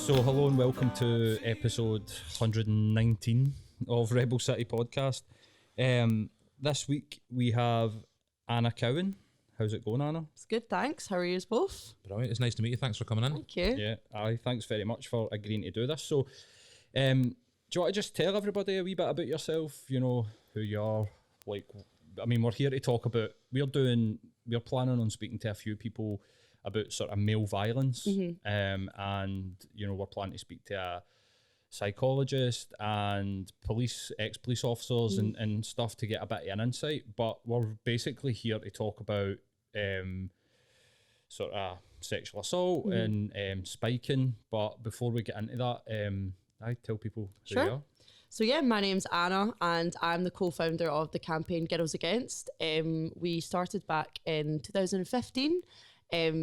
So hello and welcome to episode 119 of Rebel City Podcast. This week we have Anna Cowan. How's it going, Anna? It's good, thanks. How are you both? Brilliant. It's nice to meet you. Thanks for coming in. Thank you. Yeah, thanks very much for agreeing to do this. So, do you want to just tell everybody a wee bit about yourself? You know, who you are? Like, I mean, we're here to talk about, we're planning on speaking to a few people about sort of male violence. And, you know, we're planning to speak to a psychologist and ex-police officers and stuff to get a bit of an insight. But we're basically here to talk about sort of sexual assault and spiking. But before we get into that, I tell people who you are. So yeah, my name's Anna and I'm the co-founder of the campaign Girls Against. We started back in 2015.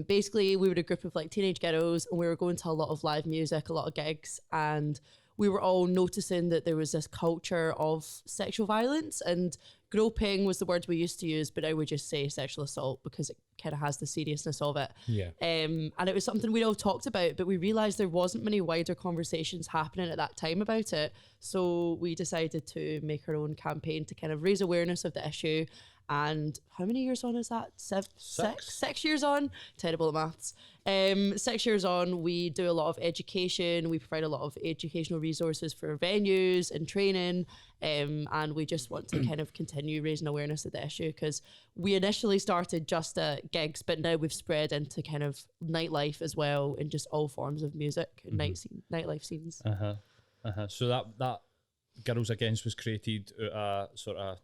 Basically, we were a group of like teenage girls and we were going to a lot of live music, a lot of gigs, and we were all noticing that there was this culture of sexual violence, and groping was the word we used to use, but I would just say sexual assault because it kind of has the seriousness of it. Yeah. And it was something we'd all talked about, but we realised there wasn't many wider conversations happening at that time about it. So we decided to make our own campaign to kind of raise awareness of the issue. And how many years on is that? Six years on. Terrible at maths. 6 years on, we do a lot of education. We provide a lot of educational resources for venues and training. And we just want to kind of continue raising awareness of the issue because we initially started just at gigs, but now we've spread into kind of nightlife as well and just all forms of music and nightlife scenes. So that Girls Against was created out of sort of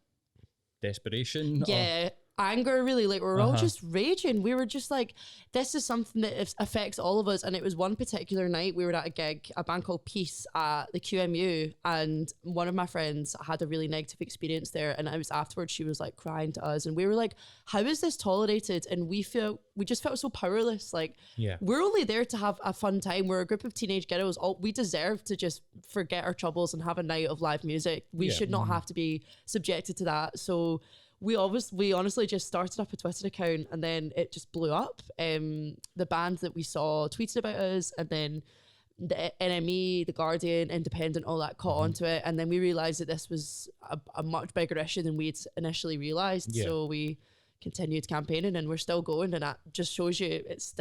desperation? Yeah, anger really, like we were all just raging. We were just like, this is something that affects all of us. And it was one particular night we were at a gig, a band called Peace at the QMU, and one of my friends had a really negative experience there, and it was afterwards she was like crying to us and we were like, how is this tolerated? And we just felt so powerless. Like, we're only there to have a fun time. We're a group of teenage girls. We deserve to just forget our troubles and have a night of live music. We should not have to be subjected to that. So we honestly just started up a Twitter account and then it just blew up. The band that we saw tweeted about us, and then the NME, The Guardian, Independent, all that caught onto it. And then we realised that this was a much bigger issue than we'd initially realised. Yeah. So we continued campaigning and we're still going, and that just shows you it's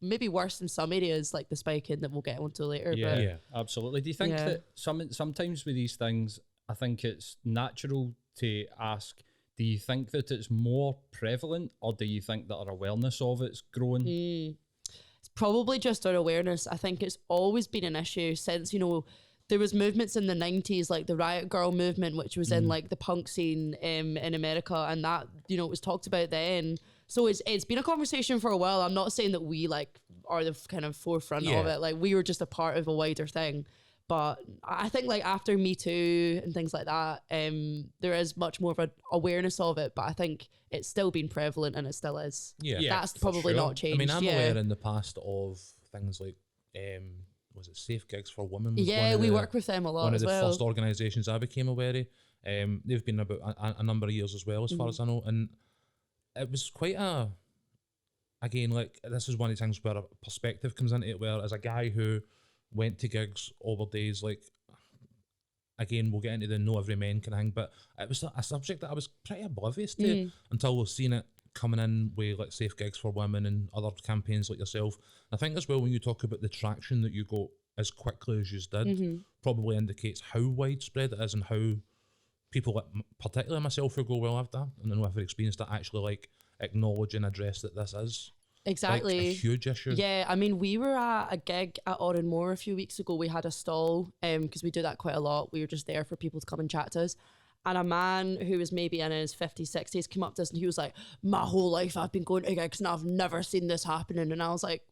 maybe worse in some areas like the spiking that we'll get onto later. Yeah, absolutely. Do you think that sometimes with these things, I think it's natural to ask, do you think that it's more prevalent, or do you think that our awareness of it's growing? It's probably just our awareness. I think it's always been an issue since, you know, there was movements in the 90s, like the Riot Girl movement, which was in like the punk scene in America, and that, you know, it was talked about then. So it's been a conversation for a while. I'm not saying that we like are the kind of forefront of it. Like, we were just a part of a wider thing. But I think like after Me Too and things like that, there is much more of an awareness of it, but I think it's still been prevalent and it still is. Yeah, that's probably not changed. I mean, I'm aware in the past of things like, was it Safe Gigs for Women? We work with them a lot as well. One of the first organisations I became aware of. They've been about a number of years as well, as far as I know. And it was quite again, like, this is one of the things where a perspective comes into it, where as a guy who went to gigs over days, like, again, we'll get into the no every man kind of thing, but it was a subject that I was pretty oblivious to until we've seen it coming in with like Safe Gigs for Women and other campaigns like yourself. I think as well, when you talk about the traction that you got as quickly as you did, probably indicates how widespread it is and how people, like, particularly myself, who go, well, I don't know if I've experienced it, actually like acknowledge and address that this is exactly like a huge issue. Yeah, I mean, we were at a gig at Moore a few weeks ago. We had a stall because we do that quite a lot. We were just there for people to come and chat to us. And a man who was maybe in his 50s, 60s came up to us and he was like, my whole life I've been going to gigs and I've never seen this happening. And I was like,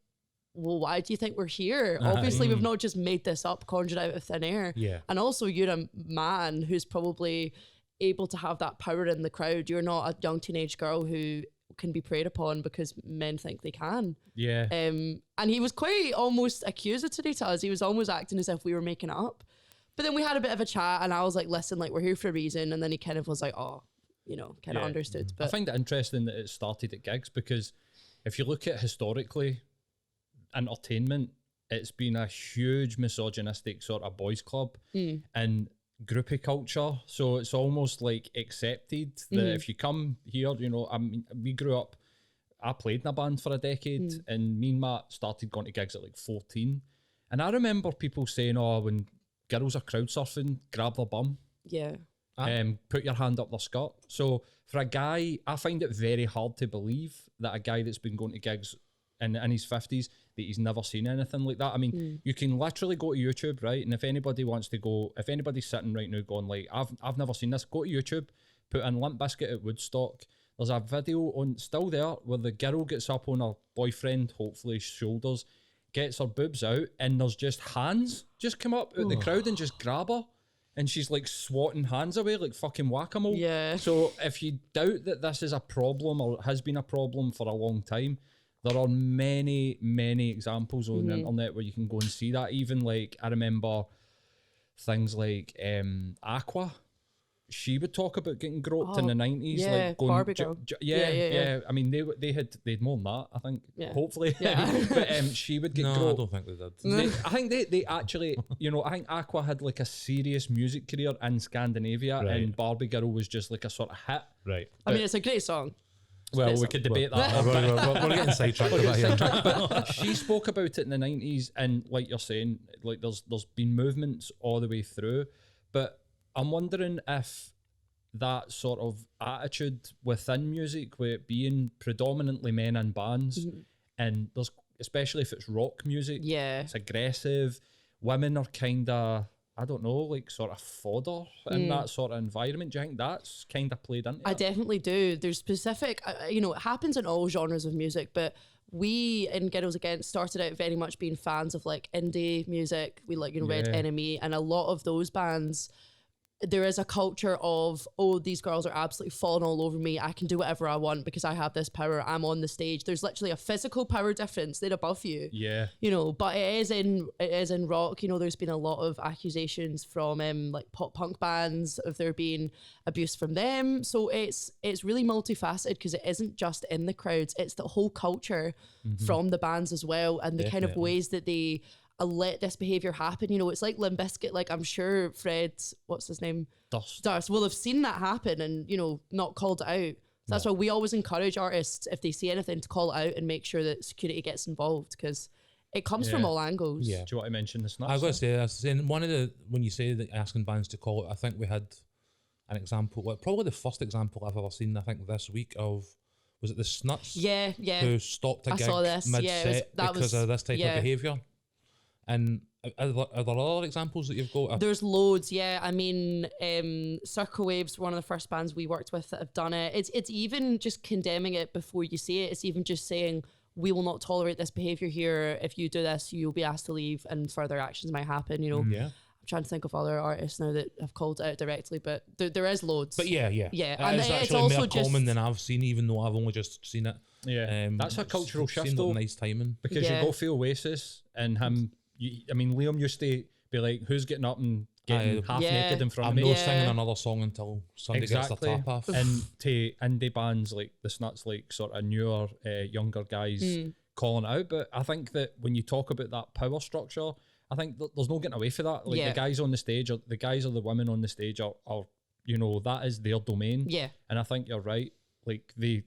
well, why do you think we're here? Obviously, we've not just made this up, conjured out of thin air. Yeah. And also, you're a man who's probably able to have that power in the crowd. You're not a young teenage girl who can be preyed upon because men think they can. Yeah. And he was quite almost accusatory to us. He was almost acting as if we were making it up. But then we had a bit of a chat and I was like, listen, like, we're here for a reason. And then he kind of was like, oh, you know, kind of understood. But I find it interesting that it started at gigs, because if you look at historically, entertainment it's been a huge misogynistic sort of boys club and groupie culture. So it's almost like accepted that if you come here, you know, I mean, we grew up, I played in a band for a decade and me and Matt started going to gigs at like 14. And I remember people saying, oh, when girls are crowd surfing, grab their bum. Yeah. Put your hand up their skirt. So for a guy, I find it very hard to believe that a guy that's been going to gigs in his 50s, that he's never seen anything like that. I mean, you can literally go to YouTube, right? And if anybody wants to go, if anybody's sitting right now going like, I've never seen this, go to YouTube, put in Limp Bizkit at Woodstock. There's a video on still there where the girl gets up on her boyfriend, hopefully shoulders, gets her boobs out, and there's just hands just come up out the crowd and just grab her. And she's like swatting hands away like fucking whack-a-mole. Yeah. So if you doubt that this is a problem or has been a problem for a long time, there are many, many examples on the internet where you can go and see that. Even like, I remember things like Aqua. She would talk about getting groped in the 90s. Yeah, like going, Barbie girl. Yeah. I mean, they had more than that, I think. Yeah. Hopefully. Yeah. But she would get No, I groped. don't think they did. I think they actually, you know, I think Aqua had like a serious music career in Scandinavia, Right. and Barbie Girl was just like a sort of hit. Right. I mean, it's a great song. Well, It's we a- could debate that. We're getting sidetracked about here. But she spoke about it in the 90s, and like you're saying, like there's been movements all the way through. But I'm wondering if that sort of attitude within music, with it being predominantly men in bands, and there's, especially if it's rock music, Yeah. it's aggressive. Women are kind of, I don't know, like sort of fodder in that sort of environment. Do you think that's kind of played into I it? definitely do. There's specific, you know, it happens in all genres of music, but we in Girls Against started out very much being fans of like indie music. We like, you know, Red Yeah. Enemy, and a lot of those bands, there is a culture of, oh, these girls are absolutely falling all over me. I can do whatever I want because I have this power. I'm on the stage. There's literally a physical power difference. They're above you. Yeah. You know, but it is in rock. You know, there's been a lot of accusations from like pop punk bands of there being abuse from them. So it's really multifaceted because it isn't just in the crowds. It's the whole culture from the bands as well, and the kind of Definitely. ways that they let this behavior happen. You know, it's like Limp Bizkit. Like, I'm sure Fred, what's his name, Durst will have seen that happen and, you know, not called it out. So that's why we always encourage artists, if they see anything, to call it out and make sure that security gets involved, because it comes from Yeah. all angles. Yeah. Do you want to mention the snaps? I was going to say, I was saying one of the, when you say that asking bands to call it, I think we had an example, like probably the first example I've ever seen, I think this week, of, was it the Snuts? Yeah, yeah. Who stopped a I gig saw this. Yeah, mid-set it was- that because was- of this type yeah. of behaviour. And are there other examples that you've got? There's loads, yeah. I mean, Circle Waves were one of the first bands we worked with that have done it. It's even just condemning it before you see it. It's even just saying, we will not tolerate this behaviour here. If you do this, you'll be asked to leave and further actions might happen, you know. Yeah. I'm trying to think of other artists now that have called it out directly, but there is loads. But yeah. Yeah, It and is it's actually also more just- common than I've seen, even though I've only just seen it. Yeah. That's a cultural seemed shift, like though. nice timing. Because Yeah. you go for Oasis and him, I mean, Liam used to be like, who's getting up and getting Aye. half Yeah. naked in front I'm of me? not Yeah. singing another song until somebody Exactly. gets their tap off. And to indie bands like the Snuts, like sort of newer, younger guys calling it out. But I think that when you talk about that power structure, I think there's no getting away from that. Like Yeah. the guys on the stage, or the guys or the women on the stage are, you know, that is their domain. Yeah. And I think you're right. Like they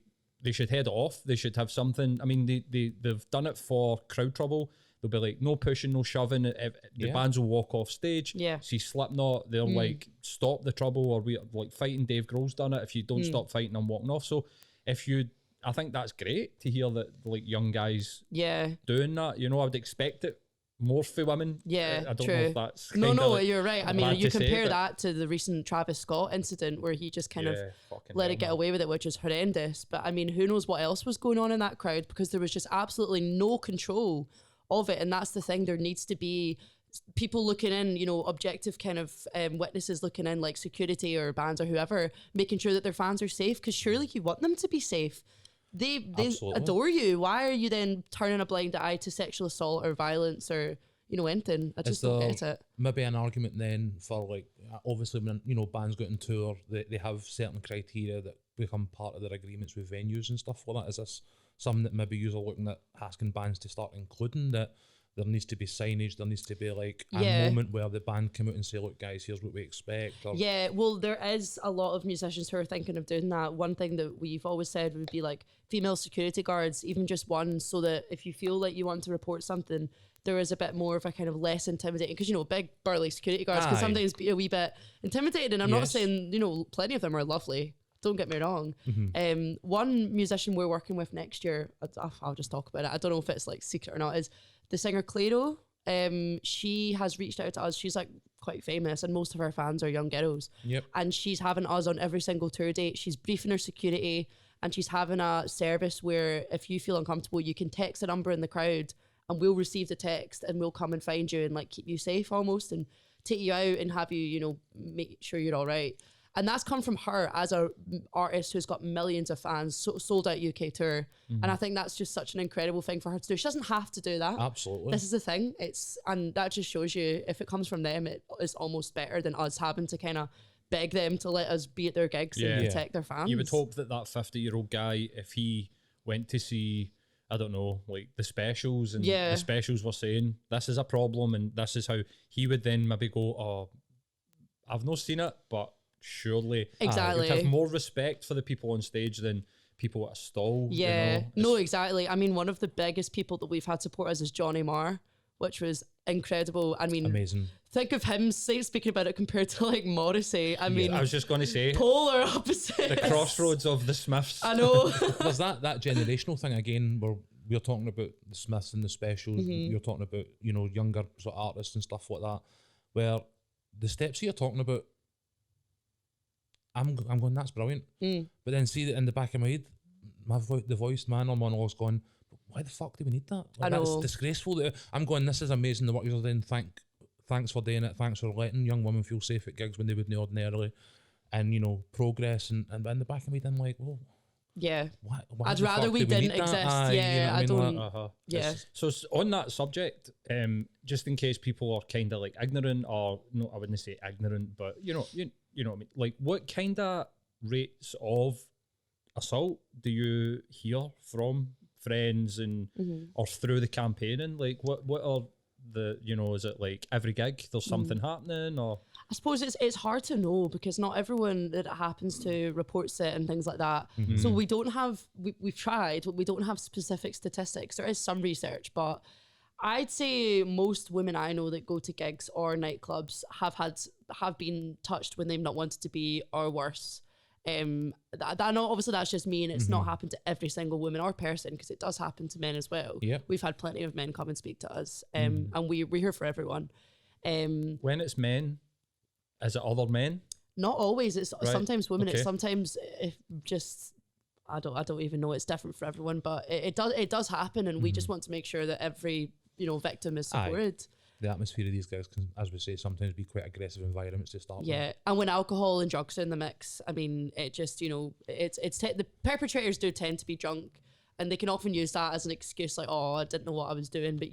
should head off. They should have something. I mean, they've done it for Crowd Trouble. They'll be like, no pushing, no shoving. The Yeah. bands will walk off stage. Yeah. See Slipknot, they're like, stop the trouble, or we like fighting. Dave Grohl's done it. If you don't stop fighting, I'm walking off. So I think that's great to hear that like young guys Yeah. doing that. You know, I would expect it more for women. Yeah, I don't true. know if that's No, kinda, no, like, you're right. I mean, bad you to say, compare but- that to the recent Travis Scott incident where he just kind of Yeah, fucking let hell, it get man. away with it, which is horrendous. But I mean, who knows what else was going on in that crowd, because there was just absolutely no control of it. And that's the thing. There needs to be people looking in, you know, objective kind of witnesses looking in, like security or bands or whoever, making sure that their fans are safe, because surely you want them to be safe. They Absolutely. adore you. Why are you then turning a blind eye to sexual assault or violence or, you know, anything? I just don't get it. Maybe an argument then for, like, obviously when, you know, bands go on tour, they have certain criteria that become part of their agreements with venues and stuff like that. Is this something that maybe you're looking at asking bands to start including, that there needs to be signage, there needs to be like a Yeah. moment where the band come out and say, look guys, here's what we expect. Or, Yeah, well, there is a lot of musicians who are thinking of doing that. One thing that we've always said would be like female security guards, even just one, so that if you feel like you want to report something, there is a bit more of a kind of less intimidating, because, you know, big burly security guards can Aye. sometimes be a wee bit intimidating. And I'm not Yes. saying, you know, plenty of them are lovely. Don't get me wrong. One musician we're working with next year, I'll just talk about it. I don't know if it's like secret or not, is the singer Clairo. She has reached out to us. She's like quite famous and most of her fans are young girls. Yep. And she's having us on every single tour date. She's briefing her security and she's having a service where if you feel uncomfortable, you can text a number in the crowd and we'll receive the text and we'll come and find you and like keep you safe almost and take you out and have you, you know, make sure you're all right. And that's come from her as a artist who's got millions of fans, sold out UK tour. And I think that's just such an incredible thing for her to do. She doesn't have to do that. Absolutely. This is the thing. And that just shows you, if it comes from them, it is almost better than us having to kind of beg them to let us be at their gigs and protect their fans. You would hope that 50-year-old guy, if he went to see, I don't know, like the specials, and the specials were saying this is a problem and this is how, he would then maybe go, oh, I've not seen it, but surely Exactly. you'd have more respect for the people on stage than people at a stall. Yeah, you know? no, exactly. I mean, one of the biggest people that we've had support us is Johnny Marr, which was incredible. I mean, amazing. Think of him speaking about it compared to like Morrissey. I mean, I was just going to say, polar opposite. the crossroads of the Smiths. I know. There's that generational thing again, where we're talking about the Smiths and the specials. You're talking about, you know, younger sort of artists and stuff like that, where the steps you're talking about, I'm going, that's brilliant. But then see that in the back of my head, the voice man on monologue's going, why the fuck do we need that? Like, I know. that's disgraceful. That I'm going, this is amazing, the work you're doing. Thanks for doing it. Thanks for letting young women feel safe at gigs when they wouldn't ordinarily, and, you know, progress. And in the back of my head, I'm like, well, yeah. why I'd the rather fuck we do didn't need that? exist. Aye, you know Yeah, what I mean? don't. Like, Yeah. So on that subject, just in case people are kind of like ignorant, or no, I wouldn't say ignorant, but you know what I mean. Like, what kind of rates of assault do you hear from friends and or through the campaigning? Like, what are the, you know, is it like every gig there's something happening, or? I suppose it's hard to know because not everyone that it happens to reports it and things like that. So we don't have, we've tried, but we don't have specific statistics. There is some research, but I'd say most women I know that go to gigs or nightclubs have been touched when they've not wanted to be, or worse. That know, obviously that's just me, and it's not happened to every single woman or person, because it does happen to men as well. Yep. We've had plenty of men come and speak to us, and we're here for everyone. When it's men, is it other men? Not always. It's Right. sometimes women. Okay. It's sometimes if just I don't even know. It's different for everyone, but it does happen, and we just want to make sure that every, you know, victim is Aye. supported. the atmosphere of these guys can, as we say, sometimes be quite aggressive environments to start with. Yeah, and when alcohol and drugs are in the mix, I mean, it just, you know, the perpetrators do tend to be drunk, and they can often use that as an excuse, like, oh, I didn't know what I was doing. But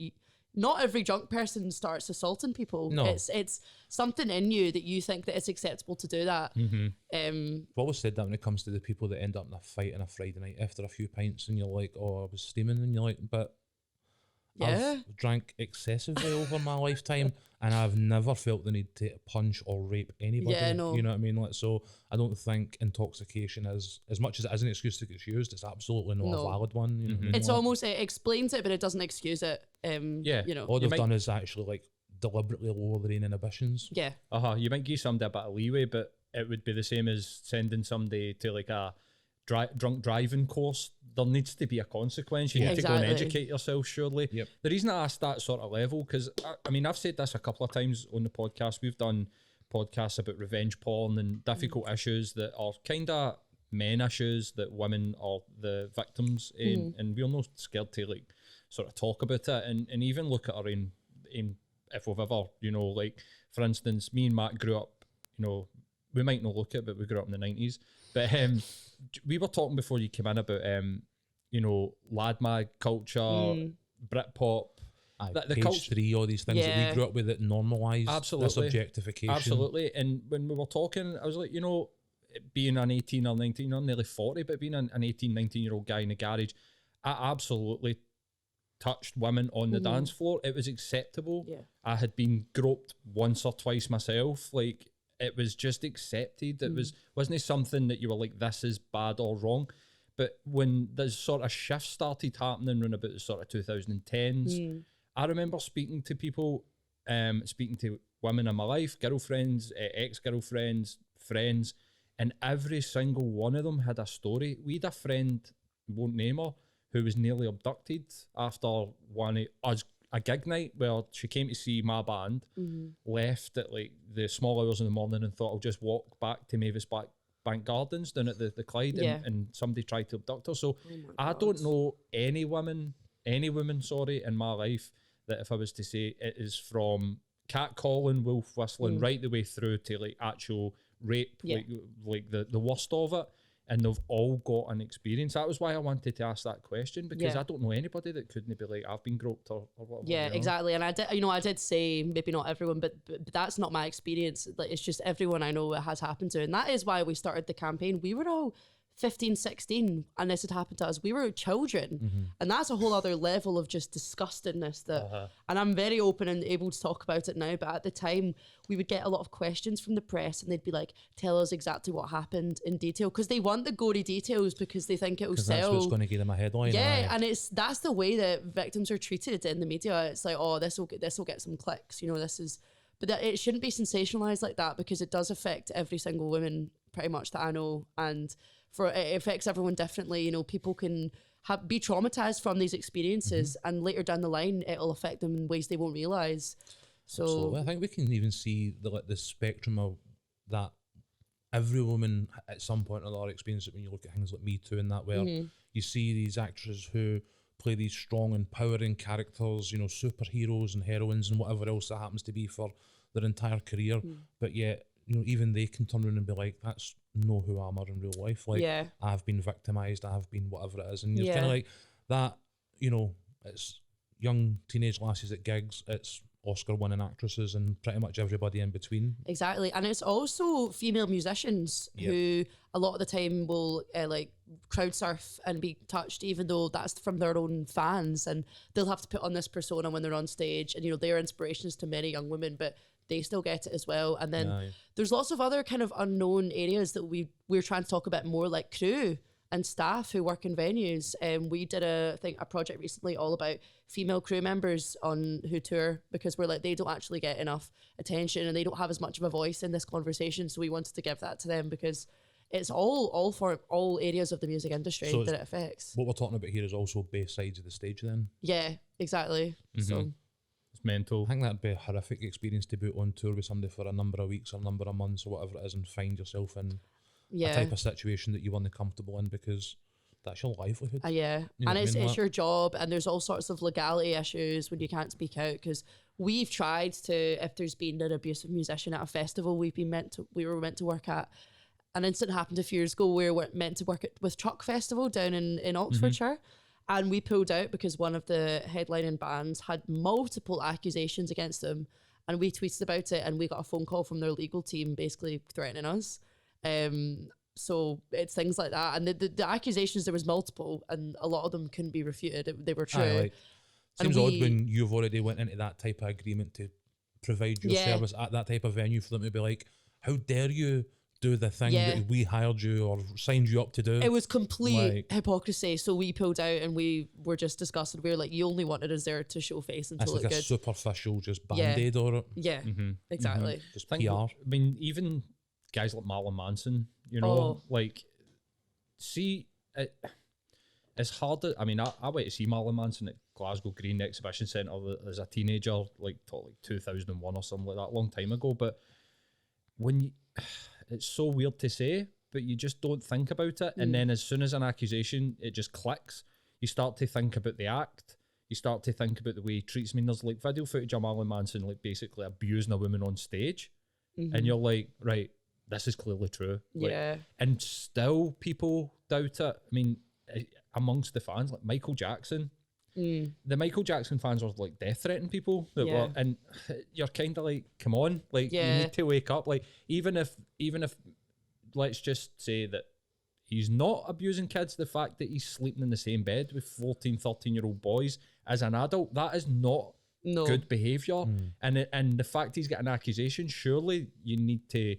not every drunk person starts assaulting people. No. It's something in you that you think that it's acceptable to do that. Mm-hmm. I've always said that when it comes to the people that end up in a fight on a Friday night after a few pints, and you're like, oh, I was steaming, and you're like, but Yeah. I've drank excessively over my lifetime, and I've never felt the need to punch or rape anybody. Yeah, no. You know what I mean? Like, so I don't think intoxication is, as much as it is an excuse that gets used, it's absolutely not No. a valid one. You know what I mean? It's Like, almost, it explains it, but it doesn't excuse it. Yeah. You know. all You they've might- done is actually like deliberately lower their own inhibitions. Yeah. You might give somebody a bit of leeway, but it would be the same as sending somebody to like a drunk driving course. There needs to be a consequence. You Yeah. need to go and Exactly. educate yourself, surely. Yep. The reason I asked that sort of level, because I mean, I've said this a couple of times on the podcast. We've done podcasts about revenge porn and difficult issues that are kind of men issues that women are the victims in, and we're not scared to like sort of talk about it and even look at our own if we've ever, you know, like for instance, me and Matt grew up, you know, we might not look it, but we grew up in the 90s. But we were talking before you came in about, you know, lad mag culture, Britpop. The Page culture, 3, all these things that Yeah. we grew up with that normalised this Absolutely. objectification. Absolutely. And when we were talking, I was like, you know, being an 18 or 19, I'm nearly 40, but being an 18, 19-year-old guy in a garage, I absolutely touched women on the dance floor, it was acceptable. Yeah. I had been groped once or twice myself. Like, it was just accepted. It wasn't something that you were like, this is bad or wrong. But when the sort of shift started happening around about the sort of 2010s, I remember speaking to people, speaking to women in my life, girlfriends, ex-girlfriends, friends, and every single one of them had a story. We had a friend, won't name her, who was nearly abducted after a gig night where she came to see my band, left at like the small hours in the morning and thought, I'll just walk back to Mavis Bank Gardens down at the Clyde, and somebody tried to abduct her. So I don't know any woman, sorry, in my life that if I was to say it is from catcalling, wolf whistling, right the way through to like actual rape, like the worst of it, and they've all got an experience. That was why I wanted to ask that question, because I don't know anybody that couldn't be like, I've been groped or whatever. Yeah, exactly. And I did say maybe not everyone, but that's not my experience. Like, it's just everyone I know it has happened to, and that is why we started the campaign. We were all 15, 16, and this had happened to us. We were children, and that's a whole other level of just disgustingness that, and I'm very open and able to talk about it now, but at the time we would get a lot of questions from the press, and they'd be like, tell us exactly what happened in detail, because they want the gory details because they think it will sell. That's what's going to give them a headline. Yeah, and that's the way that victims are treated in the media. It's like, oh, this will get some clicks, but it shouldn't be sensationalized like that, because it does affect every single woman pretty much that I know, and it affects everyone differently. People can be traumatized from these experiences, and later down the line it'll affect them in ways they won't realize. So absolutely. I think we can even see the spectrum of that. Every woman at some point in their experience, when you look at things like Me Too and that, where you see these actors who play these strong, empowering characters, superheroes and heroines and whatever else that happens to be for their entire career, but yet even they can turn around and be like, that's not who I am in real life. Like, I've been victimized, I've been whatever it is. And you're kind of like that, it's young teenage lasses at gigs, it's Oscar-winning actresses, and pretty much everybody in between. Exactly. And it's also female musicians who a lot of the time will like crowd surf and be touched, even though that's from their own fans, and they'll have to put on this persona when they're on stage, and they're inspirations to many young women, but they still get it as well. And then there's lots of other kind of unknown areas that we're trying to talk about more, like crew and staff who work in venues. We did a project recently all about female crew members who tour, because we're like, they don't actually get enough attention and they don't have as much of a voice in this conversation. So we wanted to give that to them, because it's all for all areas of the music industry that it affects. What we're talking about here is also both sides of the stage then. Yeah, exactly. So it's mental. I think that'd be a horrific experience to be on tour with somebody for a number of weeks or a number of months or whatever it is, and find yourself in a type of situation that you weren't comfortable in, because that's your livelihood. And it's your job, and there's all sorts of legality issues when you can't speak out, because we've tried to, if there's been an abusive musician at a festival we were meant to work at, an incident happened a few years ago where we're meant to work with Truck Festival down in Oxfordshire, and we pulled out because one of the headlining bands had multiple accusations against them, and we tweeted about it, and we got a phone call from their legal team basically threatening us. So it's things like that, and the accusations, there was multiple, and a lot of them couldn't be refuted. They were true. Seems odd when you've already went into that type of agreement to provide your service at that type of venue, for them to be like, how dare you do the thing that we hired you or signed you up to do. It was complete hypocrisy. So we pulled out, and we were just disgusted. We were like, you only wanted us there to show face and to look good. good. It's like a superficial just band-aid or it. Yeah, exactly. Just PR. I mean, even guys like Marilyn Manson, it's hard to, I went to see Marilyn Manson at Glasgow Green Exhibition Centre as a teenager, like 2001 or something like that, a long time ago. But it's so weird to say, but you just don't think about it. And then as soon as an accusation, it just clicks. You start to think about the act. You start to think about the way he treats me. And there's like video footage of Marilyn Manson like basically abusing a woman on stage. And you're like, right, this is clearly true. And still people doubt it. I mean, amongst the fans, like Michael Jackson, the Michael Jackson fans were like death threatening people that were, and you're kind of like, come on, like you need to wake up. Like even if let's just say that he's not abusing kids, the fact that he's sleeping in the same bed with 13-year-old boys as an adult, that is not good behaviour. And the fact he's got an accusation, surely you need to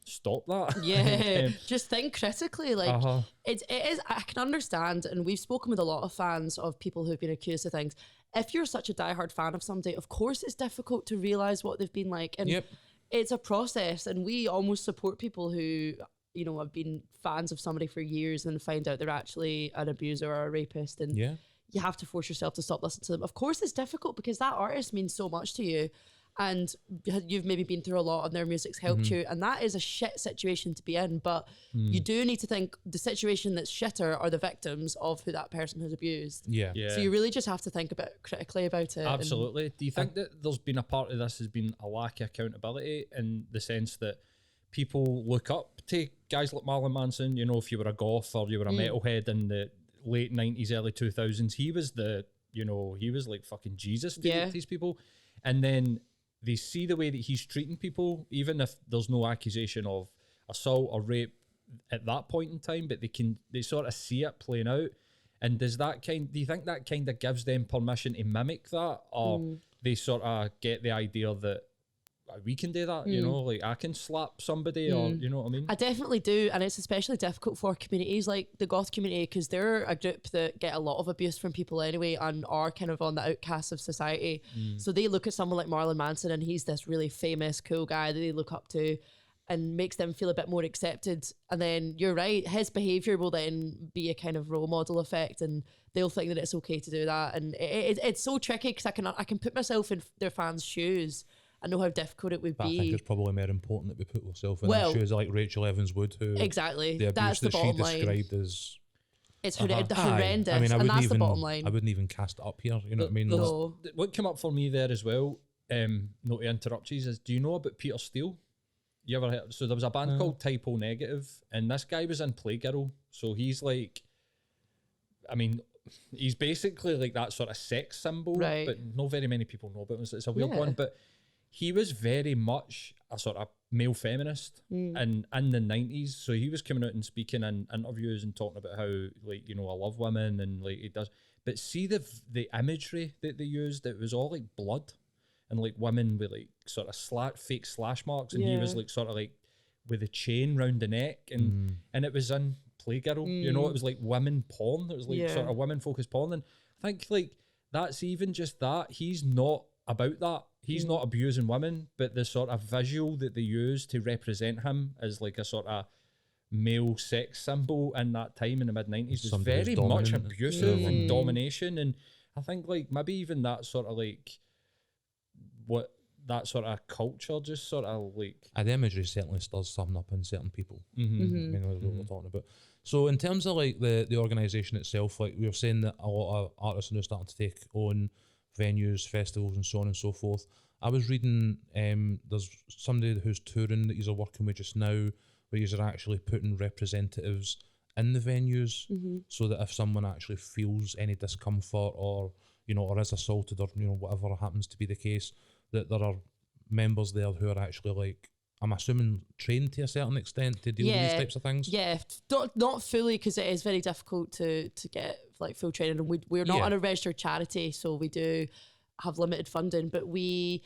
stop that. Yeah, just think critically. Like it is. I can understand, and we've spoken with a lot of fans of people who've been accused of things. If you're such a diehard fan of somebody, of course it's difficult to realise what they've been like, and it's a process. And we almost support people who, you know, have been fans of somebody for years and find out they're actually an abuser or a rapist, and you have to force yourself to stop listening to them. Of course it's difficult because that artist means so much to you, and you've maybe been through a lot and their music's helped you, and that is a shit situation to be in. But you do need to think the situation that's shitter are the victims of who that person has abused. So you really just have to think a bit critically about it. Absolutely. Do you think that there's been a part of this has been a lack of accountability, in the sense that people look up to guys like Marilyn Manson? You know, if you were a goth or you were a metalhead in the late 90s, early 2000s, he was he was like fucking Jesus to these people. And then they see the way that he's treating people, even if there's no accusation of assault or rape at that point in time, but they sort of see it playing out. And do you think that kind of gives them permission to mimic that, or they sort of get the idea that we can do that, you know, like I can slap somebody, or you know what I mean? I definitely do, and it's especially difficult for communities like the goth community, because they're a group that get a lot of abuse from people anyway and are kind of on the outcasts of society. So they look at someone like Marilyn Manson and he's this really famous, cool guy that they look up to, and makes them feel a bit more accepted. And then you're right, his behaviour will then be a kind of role model effect, and they'll think that it's okay to do that. And it's so tricky, because I can put myself in their fans' shoes. I know how difficult it would be. I think it's probably more important that we put ourselves in the shoes like Rachel Evans would, who exactly the abuse that's the that bottom she line. Described as it's horrendous. I mean, and that's the bottom line. I wouldn't even cast it up here. You know what I mean? No. What came up for me there as well, not to interrupt you, is do you know about Peter Steele? You ever heard? So there was a band called Typo Negative, and this guy was in Playgirl. So he's like, I mean, he's basically like that sort of sex symbol, right? But not very many people know about him. It's a weird one, but he was very much a sort of male feminist in the 90s. So he was coming out and speaking in interviews and talking about how, like, you know, I love women, and like he does. But see the imagery that they used, it was all like blood and like women with like sort of fake slash marks, and he was like sort of like with a chain round the neck, and it was in Playgirl. You know, it was like women porn. It was like sort of women focused porn, and I think like that's even just that. He's not about that. He's not abusing women, but the sort of visual that they use to represent him as like a sort of male sex symbol in that time in the mid-90s was very much abusive and domination. And I think like maybe even that sort of like what that sort of culture just sort of like... The imagery certainly stirs something up in certain people. I mean, that's what we're talking about. So in terms of like the organisation itself, like we were saying that a lot of artists are now starting to take on venues, festivals and so on and so forth. I was reading there's somebody who's touring that you're working with just now, where you're actually putting representatives in the venues, so that if someone actually feels any discomfort or, you know, or is assaulted or, you know, whatever happens to be the case, that there are members there who are actually like, I'm assuming, trained to a certain extent to deal with these types of things. Yeah, not fully, because it is very difficult to get like full training, and we're not on a registered charity, so we do have limited funding, but we're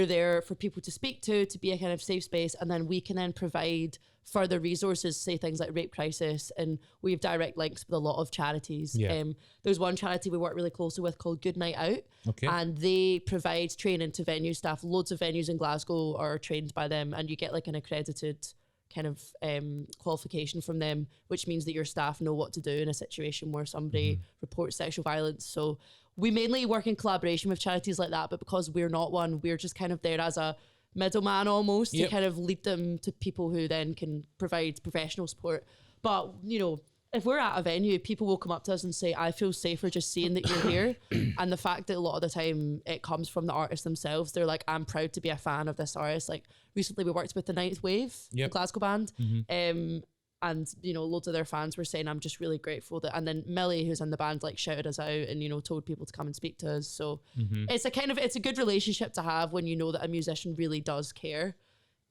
there for people to speak to be a kind of safe space, and then we can then provide further resources, say things like Rape Crisis, and we have direct links with a lot of charities. There's one charity we work really closely with called Good Night Out, and they provide training to venue staff. Loads of venues in Glasgow are trained by them, and you get like an accredited kind of qualification from them, which means that your staff know what to do in a situation where somebody reports sexual violence. So we mainly work in collaboration with charities like that, but because we're not one, we're just kind of there as a middleman almost to kind of lead them to people who then can provide professional support. But, you know, if we're at a venue, people will come up to us and say, I feel safer just seeing that you're here. And the fact that a lot of the time it comes from the artists themselves, they're like, I'm proud to be a fan of this artist. Like recently we worked with the Ninth Wave, the Glasgow band. And, you know, loads of their fans were saying, I'm just really grateful that, and then Millie, who's in the band, like shouted us out and, you know, told people to come and speak to us. So it's a good relationship to have when you know that a musician really does care.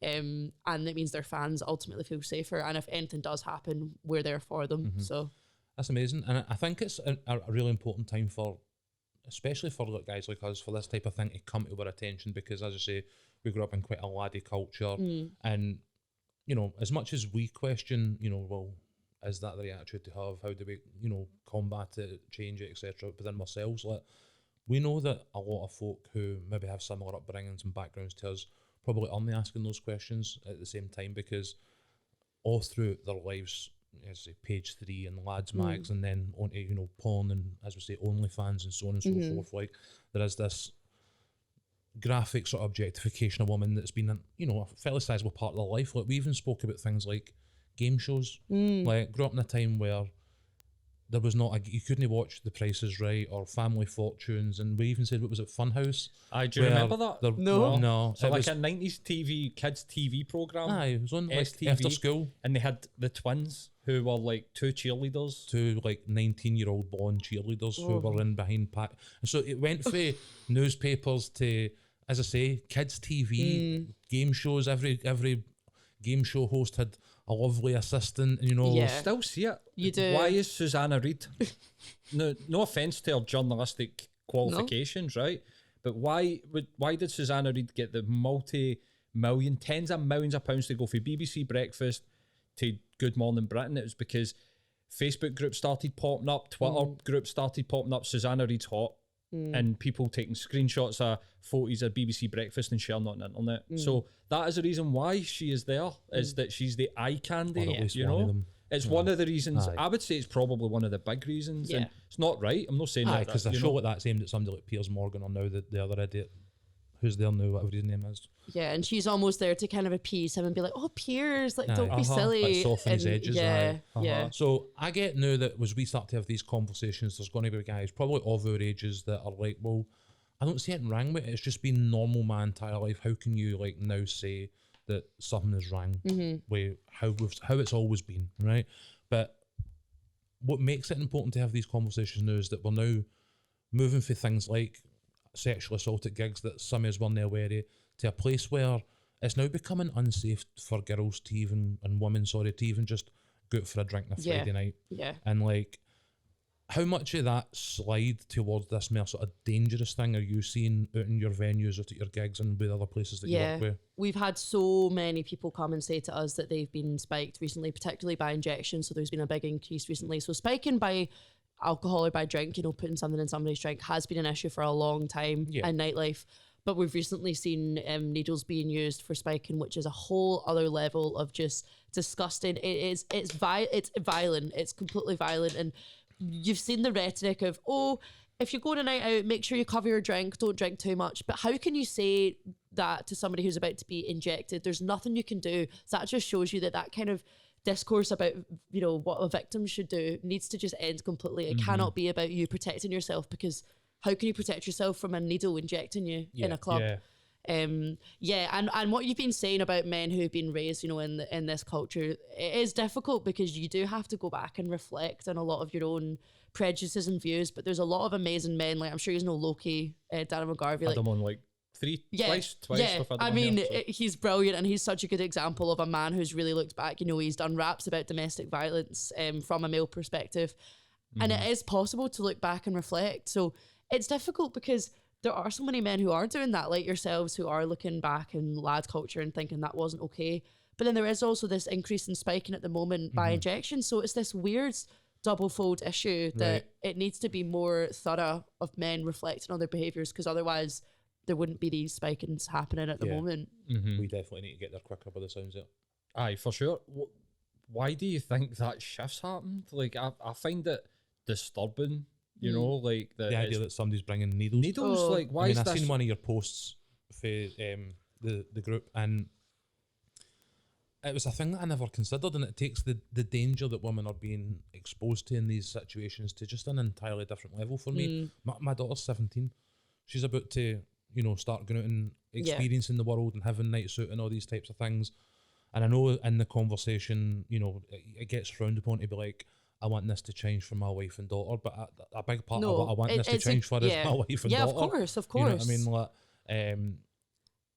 And it means their fans ultimately feel safer. And if anything does happen, we're there for them. So that's amazing. And I think it's a really important time for especially for like guys like us, for this type of thing to come to our attention, because as I say, we grew up in quite a laddie culture, and you know, as much as we question, you know, well, is that the right attitude to have? How do we, you know, combat it, change it, etc. within ourselves? Like, we know that a lot of folk who maybe have similar upbringings and backgrounds to us probably aren't asking those questions at the same time, because all through their lives, as I say, page 3 and lads mags, and then onto, you know, porn and, as we say, OnlyFans and so on and so forth. Like, there is this graphic sort of objectification of women that's been, you know, a fairly sizable part of their life. Like, we even spoke about things like game shows. Like, grew up in a time where there was not you couldn't watch The Price is Right or Family Fortunes, and we even said, what was it, Funhouse? Do you remember that? No. So like a 90s TV, kids TV programme. It was on like STV, after school. And they had the twins who were like 2 cheerleaders. 2 like 19-year-old blonde cheerleaders who were in behind pack. And so it went from newspapers to, as I say, kids TV, game shows. Every game show host had a lovely assistant, you know. Yeah. Still see it. You do. Why is Susanna Reid? no offence to her journalistic qualifications, right? But why did Susanna Reid get the multi-million, tens of millions of pounds to go from BBC Breakfast to Good Morning Britain? It was because Facebook groups started popping up, Twitter groups started popping up, Susanna Reid's hot, and people taking screenshots of photos of BBC Breakfast and sharing it on the internet. So that is the reason why she is there, is that she's the eye candy, Or at least you one of know? them. It's one of the reasons. Aye. I would say it's probably one of the big reasons. And it's not right. I'm not saying that. Because a you show know. like that's aimed at somebody like Piers Morgan, or now the other idiot who's there now, whatever his name is. Yeah, and she's almost there to kind of appease him and be like, "Oh, Piers, like, don't be Like silly." soften his And edges. yeah, aye. yeah. So I get now that as we start to have these conversations, there's going to be guys probably of our ages that are like, well, I don't see anything wrong with it. It's just been normal my entire life. How can you like now say that something is wrong with how it's always been, right? But what makes it important to have these conversations now is that we're now moving for things like sexual assault at gigs that some of us weren't aware of, to a place where it's now becoming unsafe for girls to even, and women, sorry, to even just go out for a drink on a Friday night. Yeah. And like, how much of that slide towards this more sort of dangerous thing are you seeing out in your venues, out at your gigs and with other places that you work with? We've had so many people come and say to us that they've been spiked recently, particularly by injection. So there's been a big increase recently. So spiking by alcohol or by drink, you know, putting something in somebody's drink has been an issue for a long time in nightlife. But we've recently seen needles being used for spiking, which is a whole other level of just disgusting. It's violent. It's completely violent. And you've seen the rhetoric of, oh, if you're going a night out, make sure you cover your drink, don't drink too much. But how can you say that to somebody who's about to be injected? There's nothing you can do. So that just shows you that kind of discourse about, you know, what a victim should do needs to just end completely. It cannot be about you protecting yourself, because how can you protect yourself from a needle injecting you in a club? And what you've been saying about men who've been raised, you know, in this culture, it is difficult because you do have to go back and reflect on a lot of your own prejudices and views. But there's a lot of amazing men, like I'm sure you know Loki, Darren McGarvey. Had him on like twice. Yeah, I mean, he's brilliant, and he's such a good example of a man who's really looked back. You know, he's done raps about domestic violence from a male perspective, and it is possible to look back and reflect. So it's difficult because there are so many men who are doing that, like yourselves, who are looking back in lad culture and thinking that wasn't okay. But then there is also this increase in spiking at the moment by injection. So it's this weird double-fold issue that it needs to be more thorough of men reflecting on their behaviours, because otherwise there wouldn't be these spikings happening at the moment. We definitely need to get there quicker by the sounds of it. Aye, for sure. Why do you think that shift's happened? Like, I find it disturbing. You know, like the idea that somebody's bringing needles. Like, why is I've this? seen one of your posts for the group, and it was a thing that I never considered, and it takes the danger that women are being exposed to in these situations to just an entirely different level for me. My daughter's 17. She's about to, you know, start going out and experiencing the world and having nights out and all these types of things. And I know in the conversation, you know, it gets frowned upon to be like, I want this to change for my wife and daughter, but a big part of what I want this to change for is my wife and daughter. Yeah, of course. You know what I mean? Like,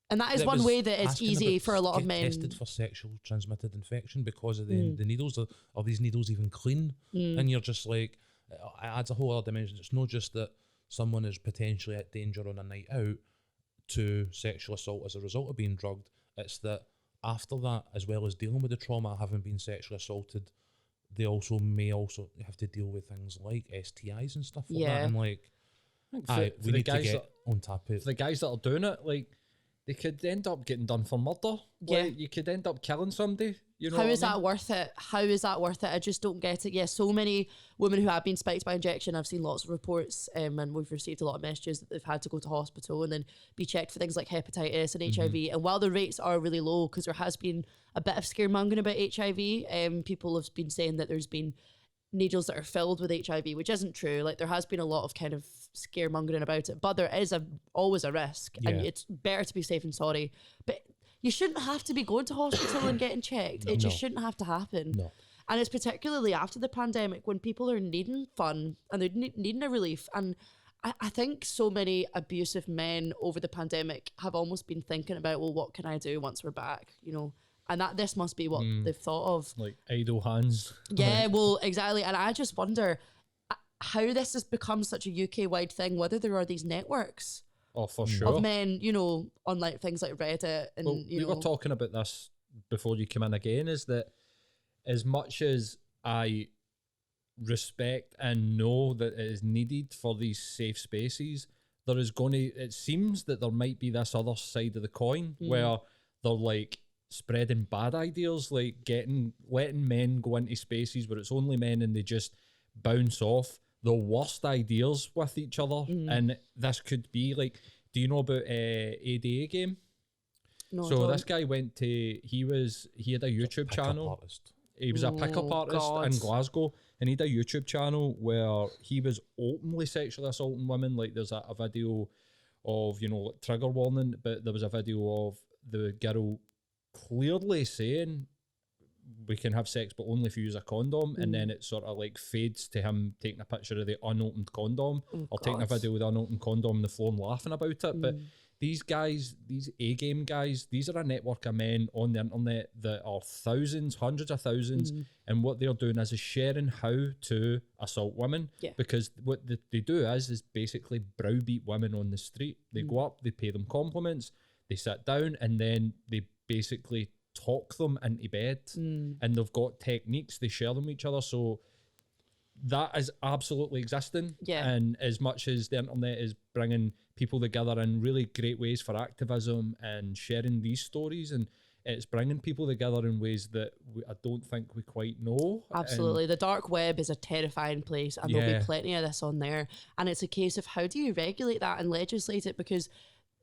and that is one way that it's easy for a lot of men. Tested for sexual transmitted infection because of the needles. Are these needles even clean? And you're just like, it adds a whole other dimension. It's not just that someone is potentially at danger on a night out to sexual assault as a result of being drugged. It's that after that, as well as dealing with the trauma of having been sexually assaulted, they also may also have to deal with things like STIs and stuff like that. And like, we need to get on top of it. For the guys that are doing it, like, they could end up getting done for murder. Yeah. Like, you could end up killing somebody. You know How is that worth it? How is that worth it? I just don't get it. Yeah, so many women who have been spiked by injection, I've seen lots of reports, and we've received a lot of messages that they've had to go to hospital and then be checked for things like hepatitis and HIV. And while the rates are really low, because there has been a bit of scaremongering about HIV, people have been saying that there's been needles that are filled with HIV, which isn't true. Like, there has been a lot of kind of scaremongering about it, but there is always a risk, and it's better to be safe than sorry. But you shouldn't have to be going to hospital and getting checked. It just shouldn't have to happen. And it's particularly after the pandemic when people are needing fun and they're needing a relief. And I think so many abusive men over the pandemic have almost been thinking about, well, what can I do once we're back? You know, and that this must be what they've thought of. Like idle hands. Yeah, well, exactly. And I just wonder how this has become such a UK-wide thing, whether there are these networks. Oh, for sure. Of men, you know, on like things like Reddit and we were talking about this before you came in again, is that as much as I respect and know that it is needed for these safe spaces, there is it seems that there might be this other side of the coin where they're like spreading bad ideas, like letting men go into spaces where it's only men and they just bounce off the worst ideas with each other. And this could be like, do you know about ADA game? No, so this guy went to, he had a YouTube channel. He was a pickup artist in Glasgow, and he had a YouTube channel where he was openly sexually assaulting women. Like, there's a video of, you know, like, trigger warning, but there was a video of the girl clearly saying, we can have sex but only if you use a condom, and then it sort of like fades to him taking a picture of the unopened condom, or taking a video with the unopened condom on the floor and laughing about it. But these guys, these A-game guys, these are a network of men on the internet that are thousands, hundreds of thousands, and what they're doing is sharing how to assault women, because what they do is basically browbeat women on the street. They go up, they pay them compliments, they sit down, and then they basically talk them into bed, and they've got techniques, they share them with each other. So that is absolutely existing. And as much as the internet is bringing people together in really great ways for activism and sharing these stories, and it's bringing people together in ways that I don't think we quite know. Absolutely. The dark web is a terrifying place, and there'll be plenty of this on there. And it's a case of, how do you regulate that and legislate it? Because,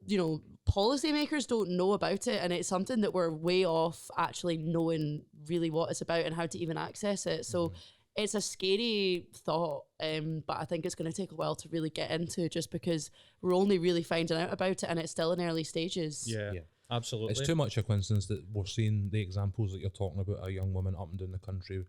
you know, policymakers don't know about it, and it's something that we're way off actually knowing really what it's about and how to even access it. So it's a scary thought, but I think it's going to take a while to really get into, just because we're only really finding out about it and it's still in early stages. Yeah, absolutely. It's too much a coincidence that we're seeing the examples that you're talking about, a young woman up and down the country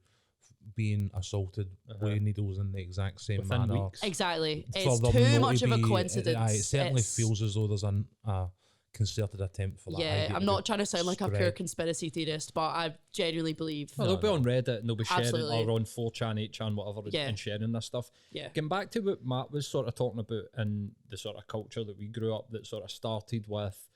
being assaulted with needles in the exact same within manner. weeks. Exactly. For It's them too not much to of a be- coincidence. It certainly feels as though there's a concerted attempt for that. Yeah, idea I'm to not be trying to sound like a pure spread. conspiracy theorist, but I genuinely believe. Well, they'll be on Reddit and they'll be sharing, Absolutely. or on 4chan, 8chan, whatever, and sharing this stuff. Yeah. Getting back to what Matt was sort of talking about and the sort of culture that we grew up, that sort of started with,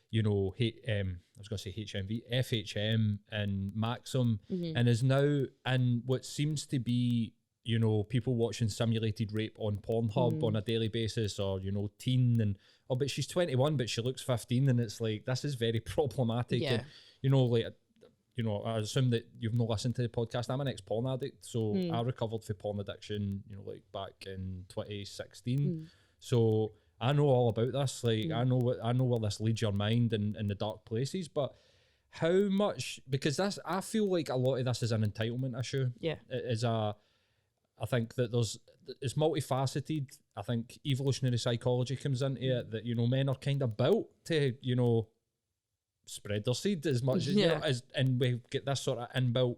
you know, I was going to say HMV, FHM and Maxim, and is now in what seems to be, you know, people watching simulated rape on Pornhub on a daily basis, or, you know, teen, and, oh, but she's 21, but she looks 15, and it's like, this is very problematic. Yeah. And, you know, like, you know, I assume that you've not listened to the podcast. I'm an ex-porn addict, so I recovered from porn addiction, you know, like back in 2016. So I know all about this. Like, I know where this leads your mind and in the dark places. But how much, because I feel like a lot of this is an entitlement issue. Yeah. It is I think that it's multifaceted. I think evolutionary psychology comes into it, that, you know, men are kind of built to, you know, spread their seed as much as, you know, and we get this sort of inbuilt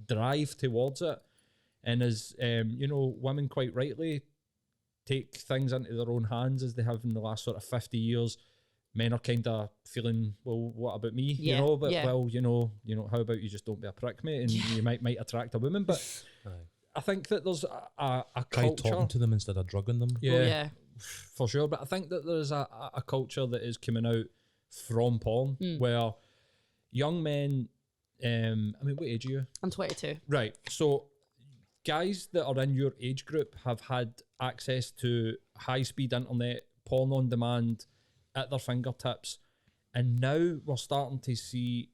drive towards it. And as, you know, women quite rightly take things into their own hands, as they have in the last sort of 50 years. Men are kind of feeling, well, what about me? You know, but well, you know, how about you just don't be a prick, mate, and you might attract a woman. But I think that there's a Try culture. talking to them instead of drugging them. Yeah. Oh, yeah. for sure. But I think that there's a culture that is coming out from porn where young men, I mean, what age are you? I'm 22. Right. So guys that are in your age group have had access to high-speed internet, porn on demand at their fingertips. And now we're starting to see,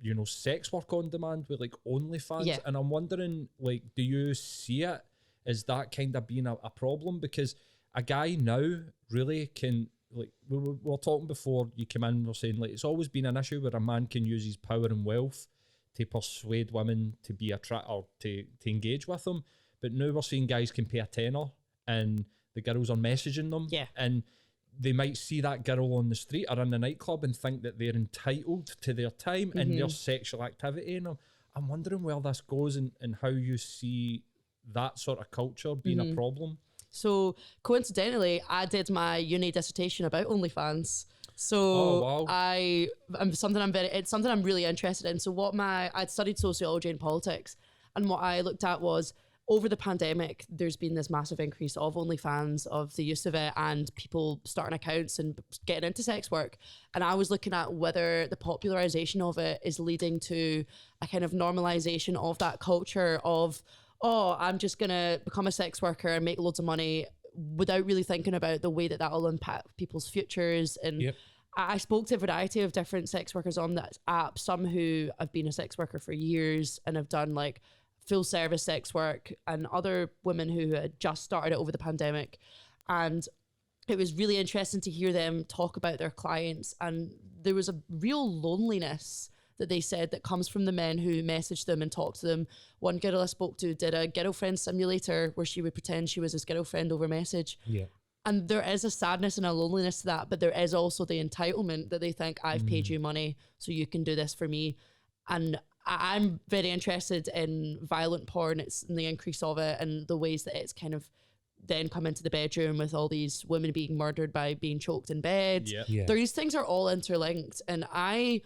you know, sex work on demand with like OnlyFans. Yeah. And I'm wondering, like, do you see it as that kind of being a problem? Because a guy now really can, like, we were talking before you came in, we're saying, like, it's always been an issue where a man can use his power and wealth to persuade women to be attracted or to engage with them. But now we're seeing guys can pay a tenner and the girls are messaging them. Yeah. And they might see that girl on the street or in the nightclub and think that they're entitled to their time and their sexual activity. And I'm wondering where this goes and how you see that sort of culture being a problem. So coincidentally, I did my uni dissertation about OnlyFans. So Oh, wow. it's something I'm really interested in. So I'd studied sociology and politics, and what I looked at was, over the pandemic, there's been this massive increase of OnlyFans, of the use of it, and people starting accounts and getting into sex work. And I was looking at whether the popularization of it is leading to a kind of normalization of that culture of, oh, I'm just going to become a sex worker and make loads of money without really thinking about the way that will impact people's futures. And I spoke to a variety of different sex workers on that app, some who have been a sex worker for years and have done like full service sex work, and other women who had just started it over the pandemic. And it was really interesting to hear them talk about their clients. And there was a real loneliness that they said that comes from the men who messaged them and talked to them. One girl I spoke to did a girlfriend simulator where she would pretend she was his girlfriend over message. Yeah. And there is a sadness and a loneliness to that, but there is also the entitlement that they think, I've paid you money, so you can do this for me. And I'm very interested in violent porn. It's in the increase of it and the ways that it's kind of then come into the bedroom with all these women being murdered by being choked in bed. These things are all interlinked. And I'm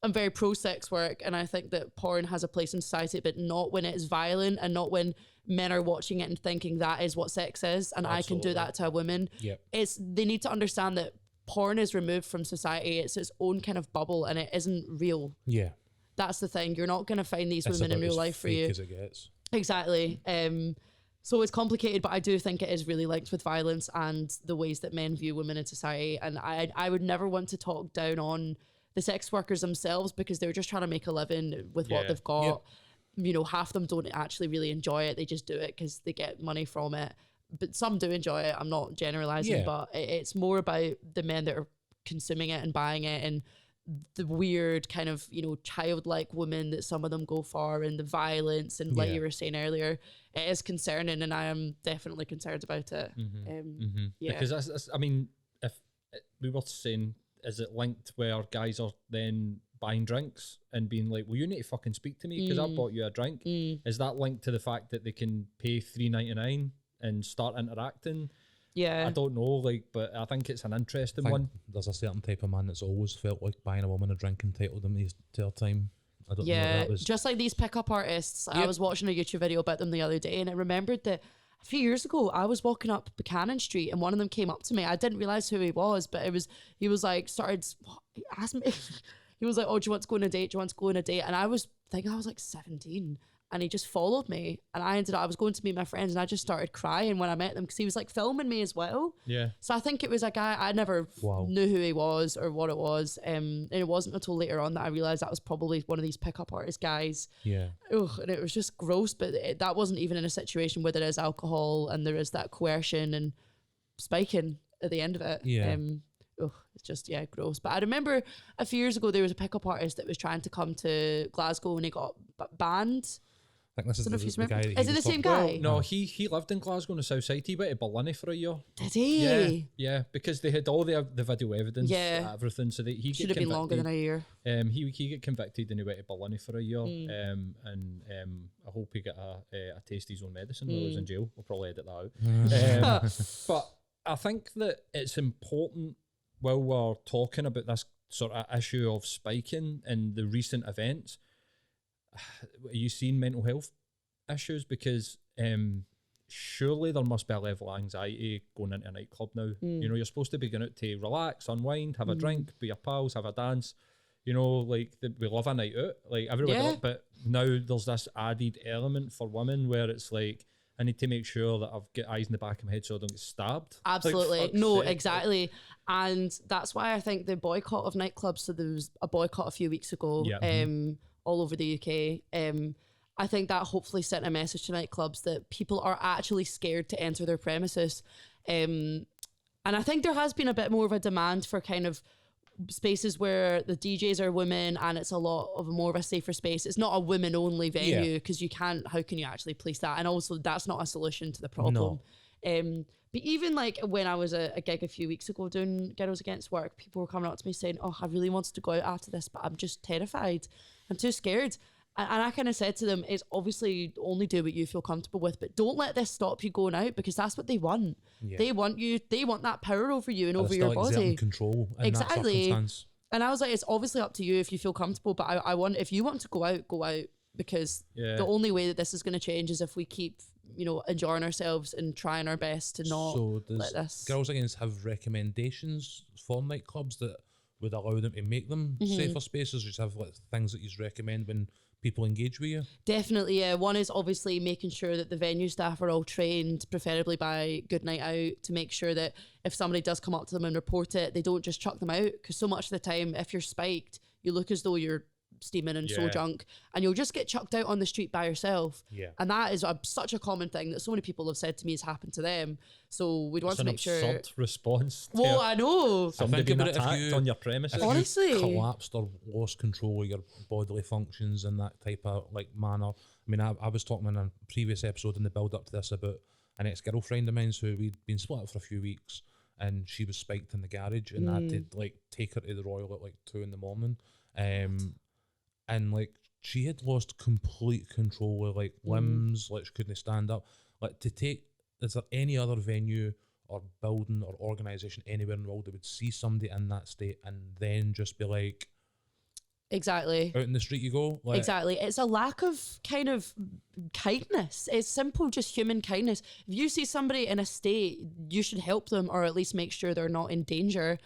very pro sex work, and I think that porn has a place in society, but not when it's violent and not when men are watching it and thinking that is what sex is and I can do that to a woman. They need to understand that porn is removed from society. It's its own kind of bubble and it isn't real. That's the thing. You're not going to find these women in real life for you. As it gets. Exactly. So it's complicated, but I do think it is really linked with violence and the ways that men view women in society. And I would never want to talk down on the sex workers themselves, because they're just trying to make a living with what they've got. You know, half of them don't actually really enjoy it. They just do it because they get money from it. But some do enjoy it. I'm not generalizing, but it's more about the men that are consuming it and buying it, and the weird kind of, you know, childlike women that some of them go for, and the violence, and like you were saying earlier, it is concerning, and I am definitely concerned about it. Because that's, I mean, if we were saying, is it linked where guys are then buying drinks and being like, well, you need to fucking speak to me because I bought you a drink? Is that linked to the fact that they can pay $3.99 and start interacting? I don't know, like, but I think it's an interesting one. There's a certain type of man that's always felt like buying a woman a drink entitled them to their time. I don't know what that was. Just like these pickup artists. I was watching a YouTube video about them the other day, and I remembered that a few years ago I was walking up Buchanan Street and one of them came up to me. I didn't realize who he was, but he was like, he asked me, he was like, oh, do you want to go on a date? Do you want to go on a date? And I was thinking I was like 17. And he just followed me, and I was going to meet my friends, and I just started crying when I met them because he was like filming me as well. So I think it was a guy, I never knew who he was or what it was. And it wasn't until later on that I realized that was probably one of these pickup artist guys. Ugh, and it was just gross, but that wasn't even in a situation where there is alcohol and there is that coercion and spiking at the end of it. It's just, gross. But I remember a few years ago, there was a pickup artist that was trying to come to Glasgow and he got banned. I think this is the guy. Is it the same guy? No, he lived in Glasgow on the south side. He went to Berlin for a year. Did he? Yeah, because they had all the video evidence, everything. So he should have been longer than a year. He got convicted and he went to Berlin for a year. And I hope he got a taste of his own medicine while he was in jail. We'll probably edit that out. But I think that it's important while we're talking about this sort of issue of spiking and the recent events. Are you seeing mental health issues? Because surely there must be a level of anxiety going into a nightclub now. You know, you're supposed to be going out to relax, unwind, have a drink, be your pals, have a dance. You know, like we love a night out, like everybody. But now there's this added element for women where it's like, I need to make sure that I've got eyes in the back of my head so I don't get stabbed. Absolutely. Like, No, exactly. And that's why I think the boycott of nightclubs, so there was a boycott a few weeks ago, all over the UK. I think that hopefully sent a message to nightclubs that people are actually scared to enter their premises. And I think there has been a bit more of a demand for kind of spaces where the DJs are women and it's a lot of more of a safer space. It's not a women only venue because you can't, how can you actually police that? And also that's not a solution to the problem. But even like when I was at a gig a few weeks ago doing Girls Against Work, people were coming up to me saying, oh, I really wanted to go out after this, but I'm just terrified. I'm too scared. And I kind of said to them, it's obviously only do what you feel comfortable with, but don't let this stop you going out because that's what they want. They want you, they want that power over you and over your body. Control in that circumstance. And I was like, it's obviously up to you if you feel comfortable, but I want, if you want to go out because the only way that this is going to change is if we keep, you know, enjoying ourselves and trying our best to not let this. Girls Against have recommendations for nightclubs that would allow them to make them safer spaces? Just have like things that you recommend when people engage with you? Definitely, yeah. One is obviously making sure that the venue staff are all trained, preferably by Good Night Out, to make sure that if somebody does come up to them and report it, they don't just chuck them out. Because so much of the time, if you're spiked, you look as though you're steaming and so drunk, and you'll just get chucked out on the street by yourself. And that is such a common thing that so many people have said to me has happened to them. So we'd want to make sure. It's an absurd response. Well, I know. Somebody being attacked on your premises. Honestly, you collapsed or lost control of your bodily functions in that type of like manner. I mean, I was talking in a previous episode in the build up to this about an ex-girlfriend of mine who we'd been split up for a few weeks, and she was spiked in the garage, and I had to like take her to the Royal at like 2 a.m. And like she had lost complete control of like limbs, like she couldn't stand up. Like is there any other venue or building or organisation anywhere in the world that would see somebody in that state and then just be like, exactly, out in the street you go? Like, exactly. It's a lack of kind of kindness. It's simple, just human kindness. If you see somebody in a state, you should help them or at least make sure they're not in danger.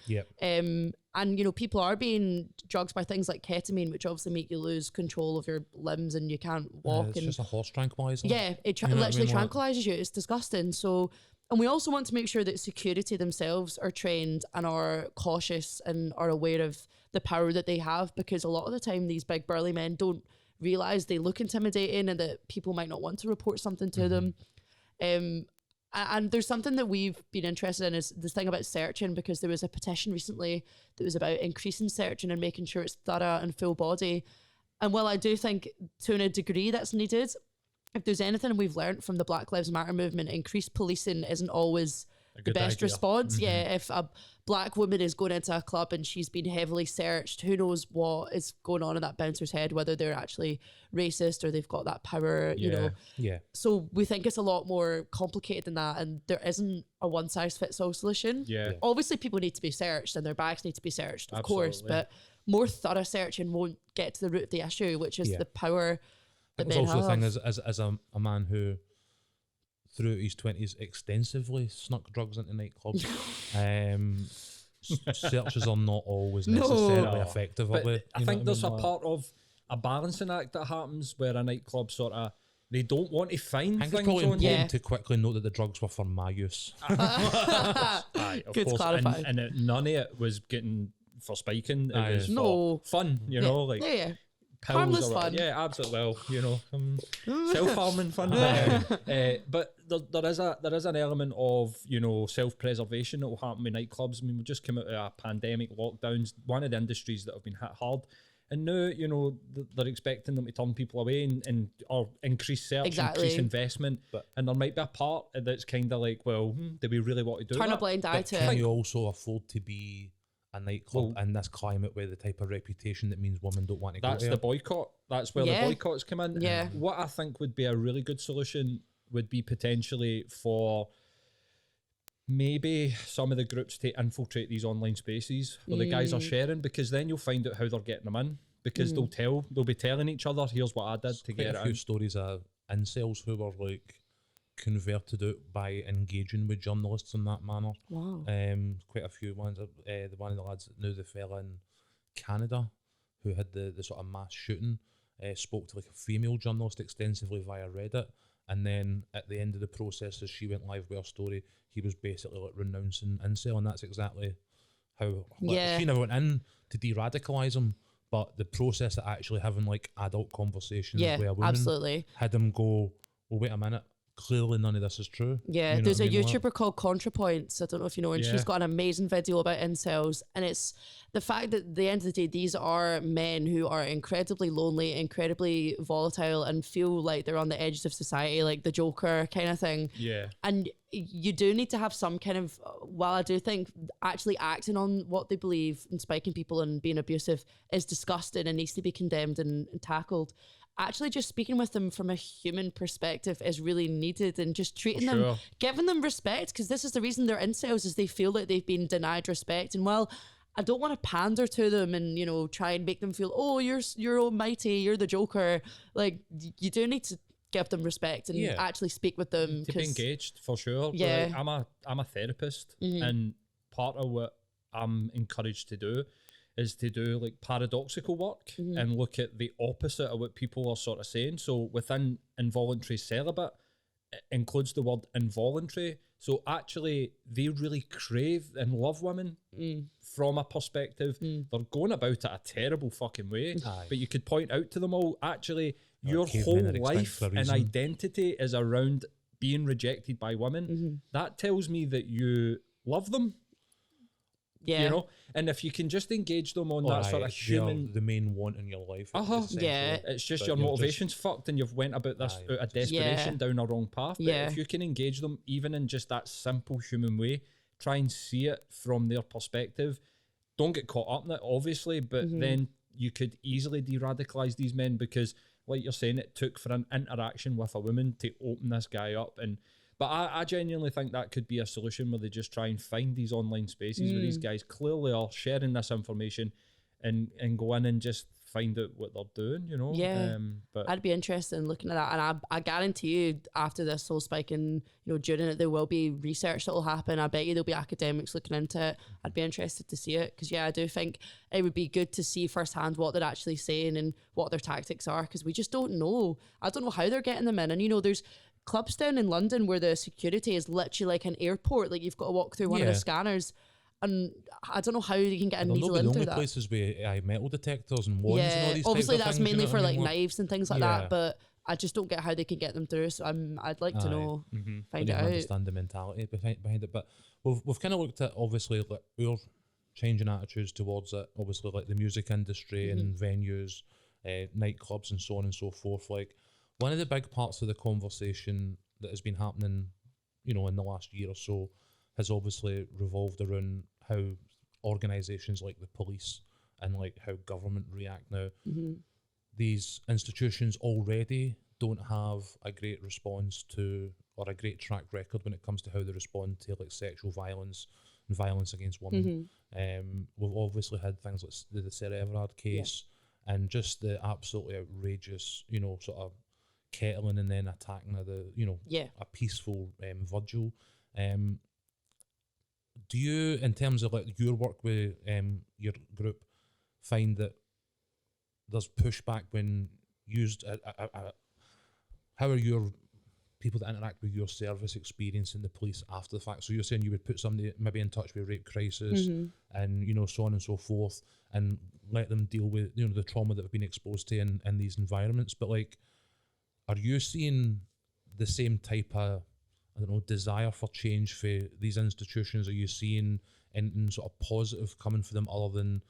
And, you know, people are being drugged by things like ketamine, which obviously make you lose control of your limbs and you can't walk. It's just a horse tranquilizer. Yeah, it literally tranquilizes you. It's disgusting. So, and we also want to make sure that security themselves are trained and are cautious and are aware of the power that they have, because a lot of the time these big burly men don't realise they look intimidating and that people might not want to report something to them. And there's something that we've been interested in is this thing about searching, because there was a petition recently that was about increasing searching and making sure it's thorough and full body. And while I do think to a degree that's needed, if there's anything we've learned from the Black Lives Matter movement, increased policing isn't always the best response. If a black woman is going into a club and she's been heavily searched, who knows what is going on in that bouncer's head, whether they're actually racist or they've got that power, you know. So we think it's a lot more complicated than that, and there isn't a one size fits all solution. Obviously people need to be searched and their bags need to be searched, of course, but more thorough searching won't get to the root of the issue, which is the power that men have. Also the thing is, as a man who throughout his 20s extensively snuck drugs into nightclubs, searches are not always necessarily effective. But I think there's a part of a balancing act that happens where a nightclub sort of, they don't want to find things. It's probably important to quickly note that the drugs were for my use. Aye, of Good course. clarify. And none of it was getting for spiking. It was for fun, you know, like harmless fun. Yeah, absolutely. Well, you know, self-harming fun. But there is an element of, you know, self-preservation that will happen in nightclubs. I mean, we just came out of a pandemic, lockdowns, one of the industries that have been hit hard. And now, you know, they're expecting them to turn people away and or increase search, increase investment. And there might be a part that's kind of like, well, do we really want to do that? Turn a blind eye to it. Can you also afford to be a nightclub in this climate with the type of reputation that means women don't want to go there? That's the boycott. That's where the boycotts come in. What I think would be a really good solution would be potentially for maybe some of the groups to infiltrate these online spaces where the guys are sharing, because then you'll find out how they're getting them in, because they'll be telling each other, here's what I did to get it in. A few stories of incels who were like converted out by engaging with journalists in that manner. Wow. Quite a few ones. The one of the lads that knew the fella in Canada who had the sort of mass shooting spoke to like a female journalist extensively via Reddit, and then at the end of the process, as she went live with her story, he was basically like renouncing incel, and that's exactly how she never went in to de-radicalise him, but the process of actually having like adult conversations with a woman absolutely had him go, well, wait a minute, clearly none of this is true. Yeah, You know there's what a I mean? YouTuber called ContraPoints. I don't know if you know, and she's got an amazing video about incels. And it's the fact that at the end of the day, these are men who are incredibly lonely, incredibly volatile, and feel like they're on the edges of society, like the Joker kind of thing. Yeah. And you do need to have some kind of, while I do think actually acting on what they believe and spiking people and being abusive is disgusting and needs to be condemned and tackled, actually just speaking with them from a human perspective is really needed, and just treating them, giving them respect, because this is the reason they're incels, is they feel like they've been denied respect. And while I don't want to pander to them and, you know, try and make them feel, oh, you're almighty, you're the Joker, like you do need to give them respect and actually speak with them to be engaged, for sure. Yeah. Like, I'm a therapist, and part of what I'm encouraged to do is to do like paradoxical work and look at the opposite of what people are sort of saying. So within involuntary celibate, it includes the word involuntary. So actually they really crave and love women from a perspective. They're going about it a terrible fucking way. But you could point out to them all, actually, your whole life and identity is around being rejected by women. That tells me that you love them. Yeah. You know, and if you can just engage them on that sort of human, the main want in your life. Yeah. It's just your motivation's fucked and you've went about this out of desperation down a wrong path. But if you can engage them even in just that simple human way, try and see it from their perspective. Don't get caught up in it, obviously, but then you could easily de-radicalise these men, because like you're saying, it took for an interaction with a woman to open this guy up. But I genuinely think that could be a solution, where they just try and find these online spaces where these guys clearly are sharing this information and go in and just find out what they're doing, you know? Yeah. But I'd be interested in looking at that. And I guarantee you, after this whole spike and, you know, during it, there will be research that will happen. I bet you there'll be academics looking into it. I'd be interested to see it, because, I do think it would be good to see firsthand what they're actually saying and what their tactics are, because we just don't know. I don't know how they're getting them in. And, you know, there's clubs down in London where the security is literally like an airport. Like, you've got to walk through one of the scanners, and I don't know how you can get a needle into that. The only places with metal detectors and wands and all these obviously types that's of things, mainly for like like knives and things like that, but I just don't get how they can get them through. So I'd like to know, find it out. Understand the mentality behind it. But we've kind of looked at, obviously, like our changing attitudes towards it. Obviously, like the music industry and venues, nightclubs and so on and so forth. Like, one of the big parts of the conversation that has been happening, you know, in the last year or so, has obviously revolved around how organisations like the police and like how government react now. These institutions already don't have a great response to, or a great track record when it comes to how they respond to like sexual violence and violence against women. We've obviously had things like the Sarah Everard case and just the absolutely outrageous, you know, sort of kettling and then attacking of the, you know, a peaceful vigil. Do you, in terms of like your work with your group, find that there's pushback when used? How are your people that interact with your service experiencing the police after the fact? So you're saying you would put somebody maybe in touch with rape crisis and, you know, so on and so forth, and let them deal with, you know, the trauma that they've been exposed to in these environments. But like, are you seeing the same type of, I don't know, desire for change for these institutions? Are you seeing anything sort of positive coming for them other than,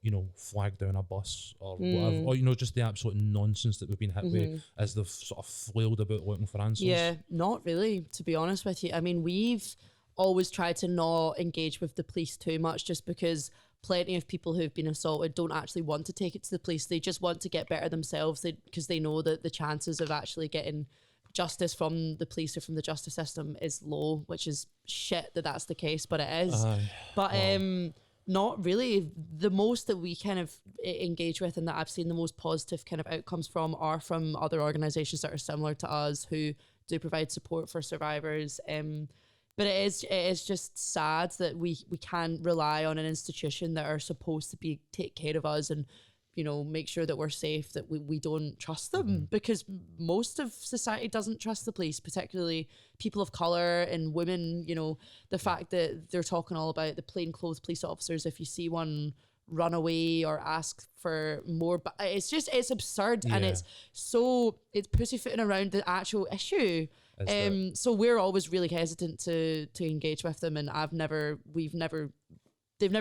you know, flag down a bus or whatever, or, you know, just the absolute nonsense that we've been hit with as they've sort of flailed about looking for answers? Yeah, not really, to be honest with you. I mean, we've always tried to not engage with the police too much, just because plenty of people who've been assaulted don't actually want to take it to the police. They just want to get better themselves, because they know that the chances of actually getting justice from the police or from the justice system is low, which is shit that that's the case, but it is. Not really. The most that we kind of engage with and that I've seen the most positive kind of outcomes from are from other organisations that are similar to us, who do provide support for survivors. But it is just sad that we can't rely on an institution that are supposed to take care of us and, you know, make sure that we're safe, that we don't trust them, because most of society doesn't trust the police, particularly people of colour and women. You know, the fact that they're talking all about the plainclothes police officers, if you see one run away or ask for more, but it's absurd, and it's pussyfooting around the actual issue. So we're always really hesitant to engage with them, and they've never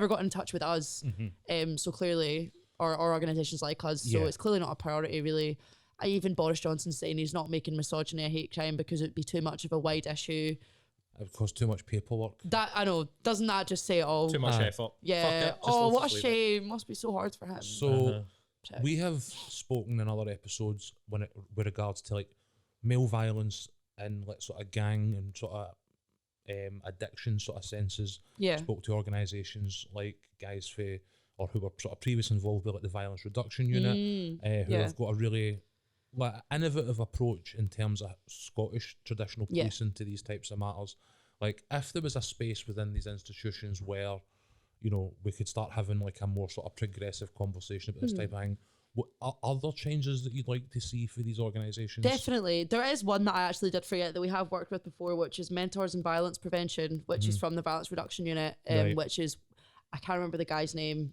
got in touch with us. So clearly, or organisations like us, so it's clearly not a priority, really. Even Boris Johnson saying he's not making misogyny a hate crime because it'd be too much of a wide issue. It would cause too much paperwork. That I know, doesn't that just say it all? Too much effort. Yeah. Oh, what a shame. Must be so hard for him. So we have spoken in other episodes with regards to like male violence and like sort of gang and sort of addiction sort of senses. Yeah. Spoke to organisations like guys who were sort of previously involved with like the violence reduction unit, who have got a really like innovative approach in terms of Scottish traditional policing to these types of matters. Like if there was a space within these institutions where, you know, we could start having like a more sort of progressive conversation about this type of thing, what are other changes that you'd like to see for these organisations? Definitely. There is one that I actually did forget that we have worked with before, which is Mentors in Violence Prevention, which is from the Violence Reduction Unit, which is, I can't remember the guy's name,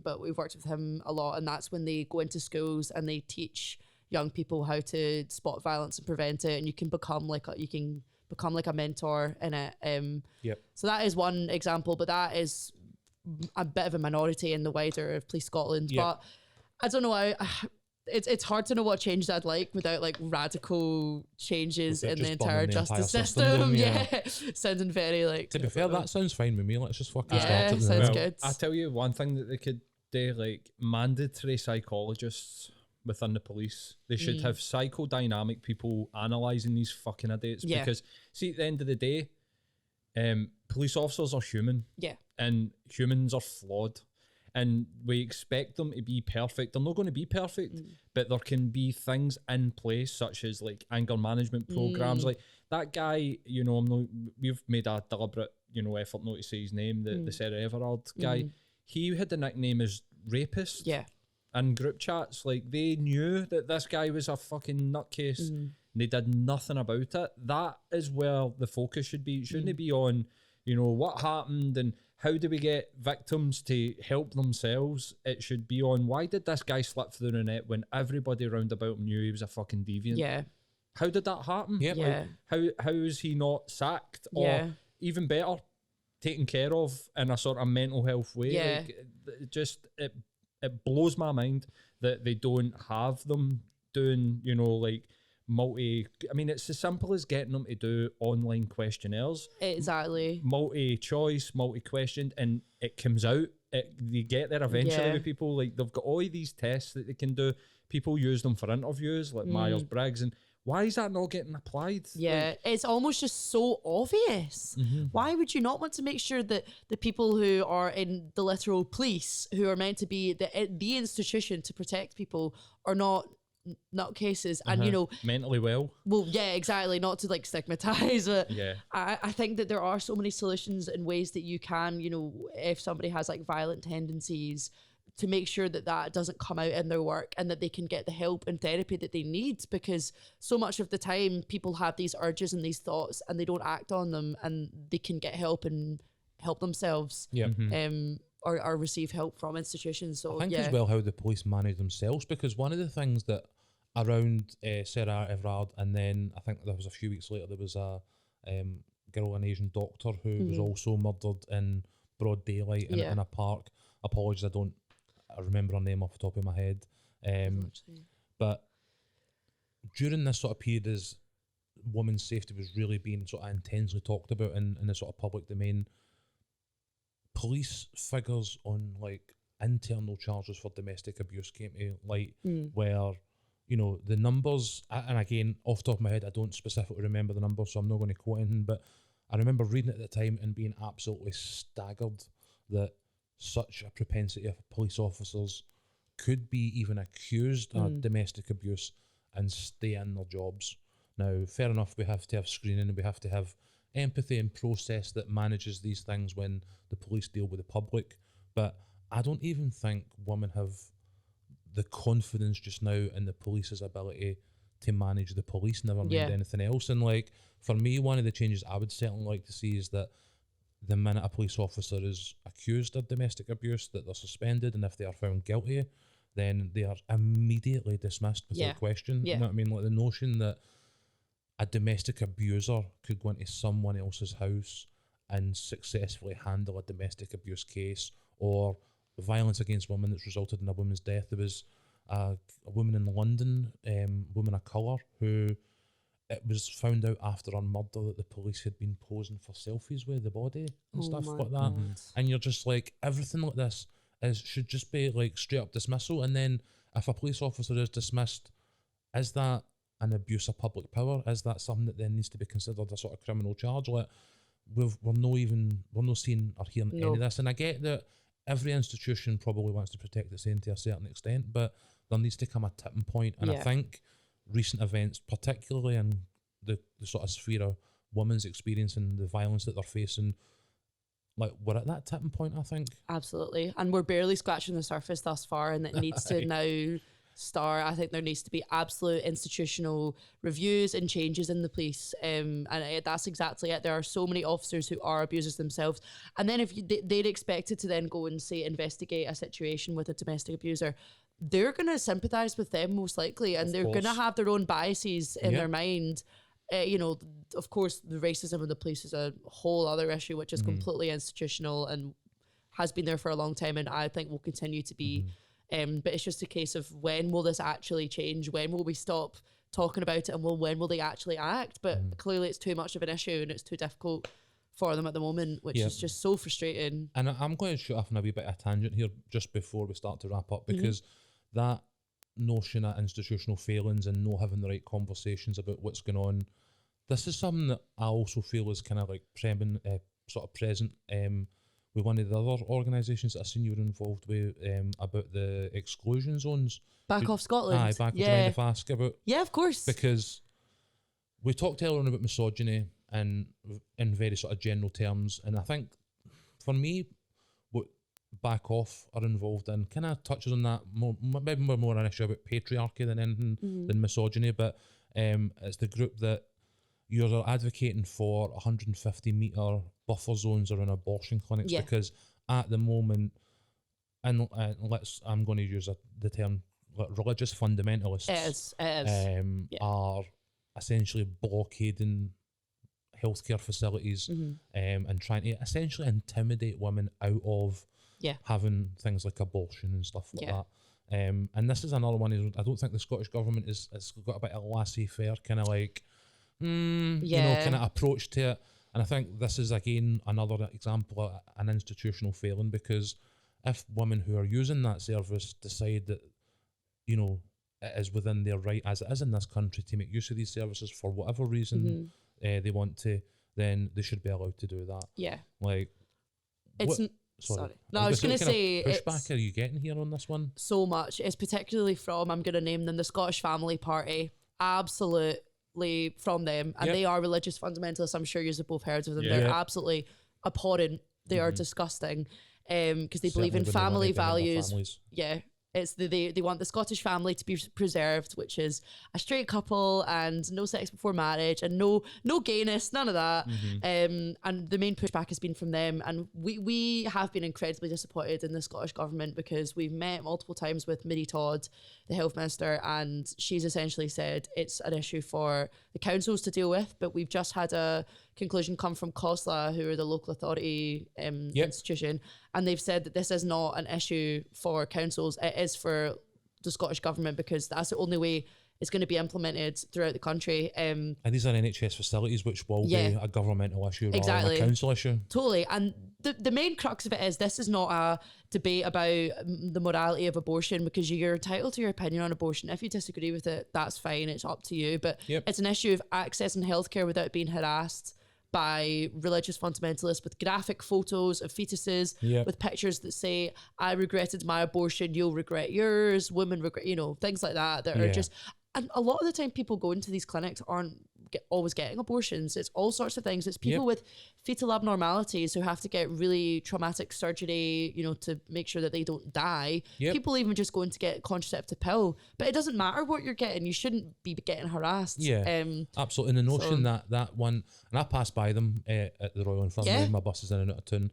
but we've worked with him a lot, and that's when they go into schools and they teach young people how to spot violence and prevent it, and you can become like a mentor in it. So that is one example, but that is a bit of a minority in the wider Police Scotland. But I don't know, it's hard to know what changes I'd like without like radical changes in the entire justice system. Sounding very like. To be fair, that sounds fine with me. Let's just fucking start Yeah, it. sounds good. I tell you one thing that they could do, like mandatory psychologists within the police. They should have psychodynamic people analysing these fucking idiots, because see, at the end of the day, police officers are human, and humans are flawed, and we expect them to be perfect. They're not going to be perfect, but there can be things in place such as like anger management programs. Like that guy, you know, we've made a deliberate, you know, effort not to say his name, the Sarah Everard guy. He had the nickname as Rapist. In group chats, like they knew that this guy was a fucking nutcase, and they did nothing about it. That is where the focus should be. It shouldn't be on, you know, what happened and how do we get victims to help themselves. It should be on, why did this guy slip through the net when everybody round about him knew he was a fucking deviant? How did that happen? Like, how is he not sacked, or even better, taken care of in a sort of mental health way? Like, it blows my mind that they don't have them doing, you know, like I mean, it's as simple as getting them to do online questionnaires. Exactly. Multi-choice, multi-questioned, and it comes out. They get there eventually with people. Like, they've got all of these tests that they can do. People use them for interviews, like Myers-Briggs, and why is that not getting applied? Like, it's almost just so obvious. Why would you not want to make sure that the people who are in the literal police, who are meant to be the institution to protect people, are not nutcases and, you know, mentally well? Well, yeah, exactly. Not to like stigmatize, but I think that there are so many solutions and ways that you can, you know, if somebody has like violent tendencies, to make sure that that doesn't come out in their work, and that they can get the help and therapy that they need, because so much of the time people have these urges and these thoughts and they don't act on them, and they can get help and help themselves, or receive help from institutions. So I think as well how the police manage themselves, because one of the things that around Sarah Everard, and then I think there was a few weeks later there was a girl, an Asian doctor, who was also murdered in broad daylight in a park. Apologies, I remember her name off the top of my head. But during this sort of period, as women's safety was really being sort of intensely talked about in the sort of public domain, police figures on like internal charges for domestic abuse came to light, where, you know, the numbers, and again, off the top of my head, I don't specifically remember the numbers, so I'm not going to quote anything, but I remember reading it at the time and being absolutely staggered that such a propensity of police officers could be even accused of domestic abuse and stay in their jobs. Now, fair enough, we have to have screening and we have to have empathy and process that manages these things when the police deal with the public. But I don't even think women have the confidence just now in the police's ability to manage the police, never mind anything else. And like, for me, one of the changes I would certainly like to see is that the minute a police officer is accused of domestic abuse, that they're suspended, and if they are found guilty, then they are immediately dismissed without question. You know what I mean? Like the notion that a domestic abuser could go into someone else's house and successfully handle a domestic abuse case, or violence against women that's resulted in a woman's death. There was a woman in London, woman of colour, who it was found out after her murder that the police had been posing for selfies with the body and stuff like that. And you're just like, everything like this should just be like straight up dismissal. And then if a police officer is dismissed, is that an abuse of public power? Is that something that then needs to be considered a sort of criminal charge? Like, we're not seeing or hearing any of this. And I get that every institution probably wants to protect its own to a certain extent, but there needs to come a tipping point. And I think recent events, particularly in the sort of sphere of women's experience and the violence that they're facing, like, we're at that tipping point, I think. Absolutely. And we're barely scratching the surface thus far, and it needs to now start. I think there needs to be absolute institutional reviews and changes in the police. And that's exactly it. There are so many officers who are abusers themselves. And then if they're expected to then go and, say, investigate a situation with a domestic abuser, they're going to sympathise with them most likely, and they're going to have their own biases in their mind. You know, of course, the racism of the police is a whole other issue, which is completely institutional and has been there for a long time, and I think will continue to be. But it's just a case of, when will this actually change? When will we stop talking about it, and when will they actually act? But clearly it's too much of an issue and it's too difficult for them at the moment, which is just so frustrating. And I'm going to shoot off on a wee bit of a tangent here just before we start to wrap up, because that notion of institutional failings and not having the right conversations about what's going on, this is something that I also feel is kind of like present with one of the other organisations that I've seen you were involved with, about the exclusion zones. Back off Scotland. Aye, back. Would you mind if I ask about? Yeah, of course. Because we talked earlier on about misogyny and in very sort of general terms, and I think for me, what Back Off are involved in kind of touches on that more, maybe more an issue about patriarchy than anything than misogyny, but it's the group that you're advocating for 150 metre buffer zones around abortion clinics, because at the moment, and I'm going to use the term like religious fundamentalists are essentially blockading healthcare facilities and trying to essentially intimidate women out of having things like abortion and stuff like that. And this is another one. I don't think the Scottish government has got a bit of laissez-faire kind of like kind of approach to it. And I think this is again another example of an institutional failing, because if women who are using that service decide that, you know, it is within their right, as it is in this country, to make use of these services for whatever reason they want to, then they should be allowed to do that. Yeah. Like, it's sorry. No, I was going to say, pushback are you getting here on this one? So much. It's particularly from, I'm going to name them, the Scottish Family Party. Absolutely from them, and they are religious fundamentalists. I'm sure you've both heard of them. They're absolutely abhorrent. They are disgusting, because they believe in family values. It's they want the Scottish family to be preserved, which is a straight couple and no sex before marriage and no gayness, none of that. And the main pushback has been from them, and we have been incredibly disappointed in the Scottish government, because we've met multiple times with Mary Todd, the health minister, and she's essentially said it's an issue for the councils to deal with. But we've just had a conclusion come from COSLA, who are the local authority institution, and they've said that this is not an issue for councils, it is for the Scottish government, because that's the only way it's going to be implemented throughout the country. And these are NHS facilities, which will be a governmental issue rather than a council issue. Totally. And the main crux of it is, this is not a debate about the morality of abortion, because you're entitled to your opinion on abortion. If you disagree with it, that's fine, it's up to you. But it's an issue of accessing healthcare without being harassed by religious fundamentalists with graphic photos of fetuses, with pictures that say, I regretted my abortion, you'll regret yours, women regret, things like that, that are just and a lot of the time people go into these clinics aren't always getting abortions. It's all sorts of things. It's people with fetal abnormalities who have to get really traumatic surgery, you know, to make sure that they don't die. People even just going to get a contraceptive pill. But it doesn't matter what you're getting. You shouldn't be getting harassed. Absolutely. And the notion that one, and I passed by them at the Royal Infirmary. My bus is in and out of town,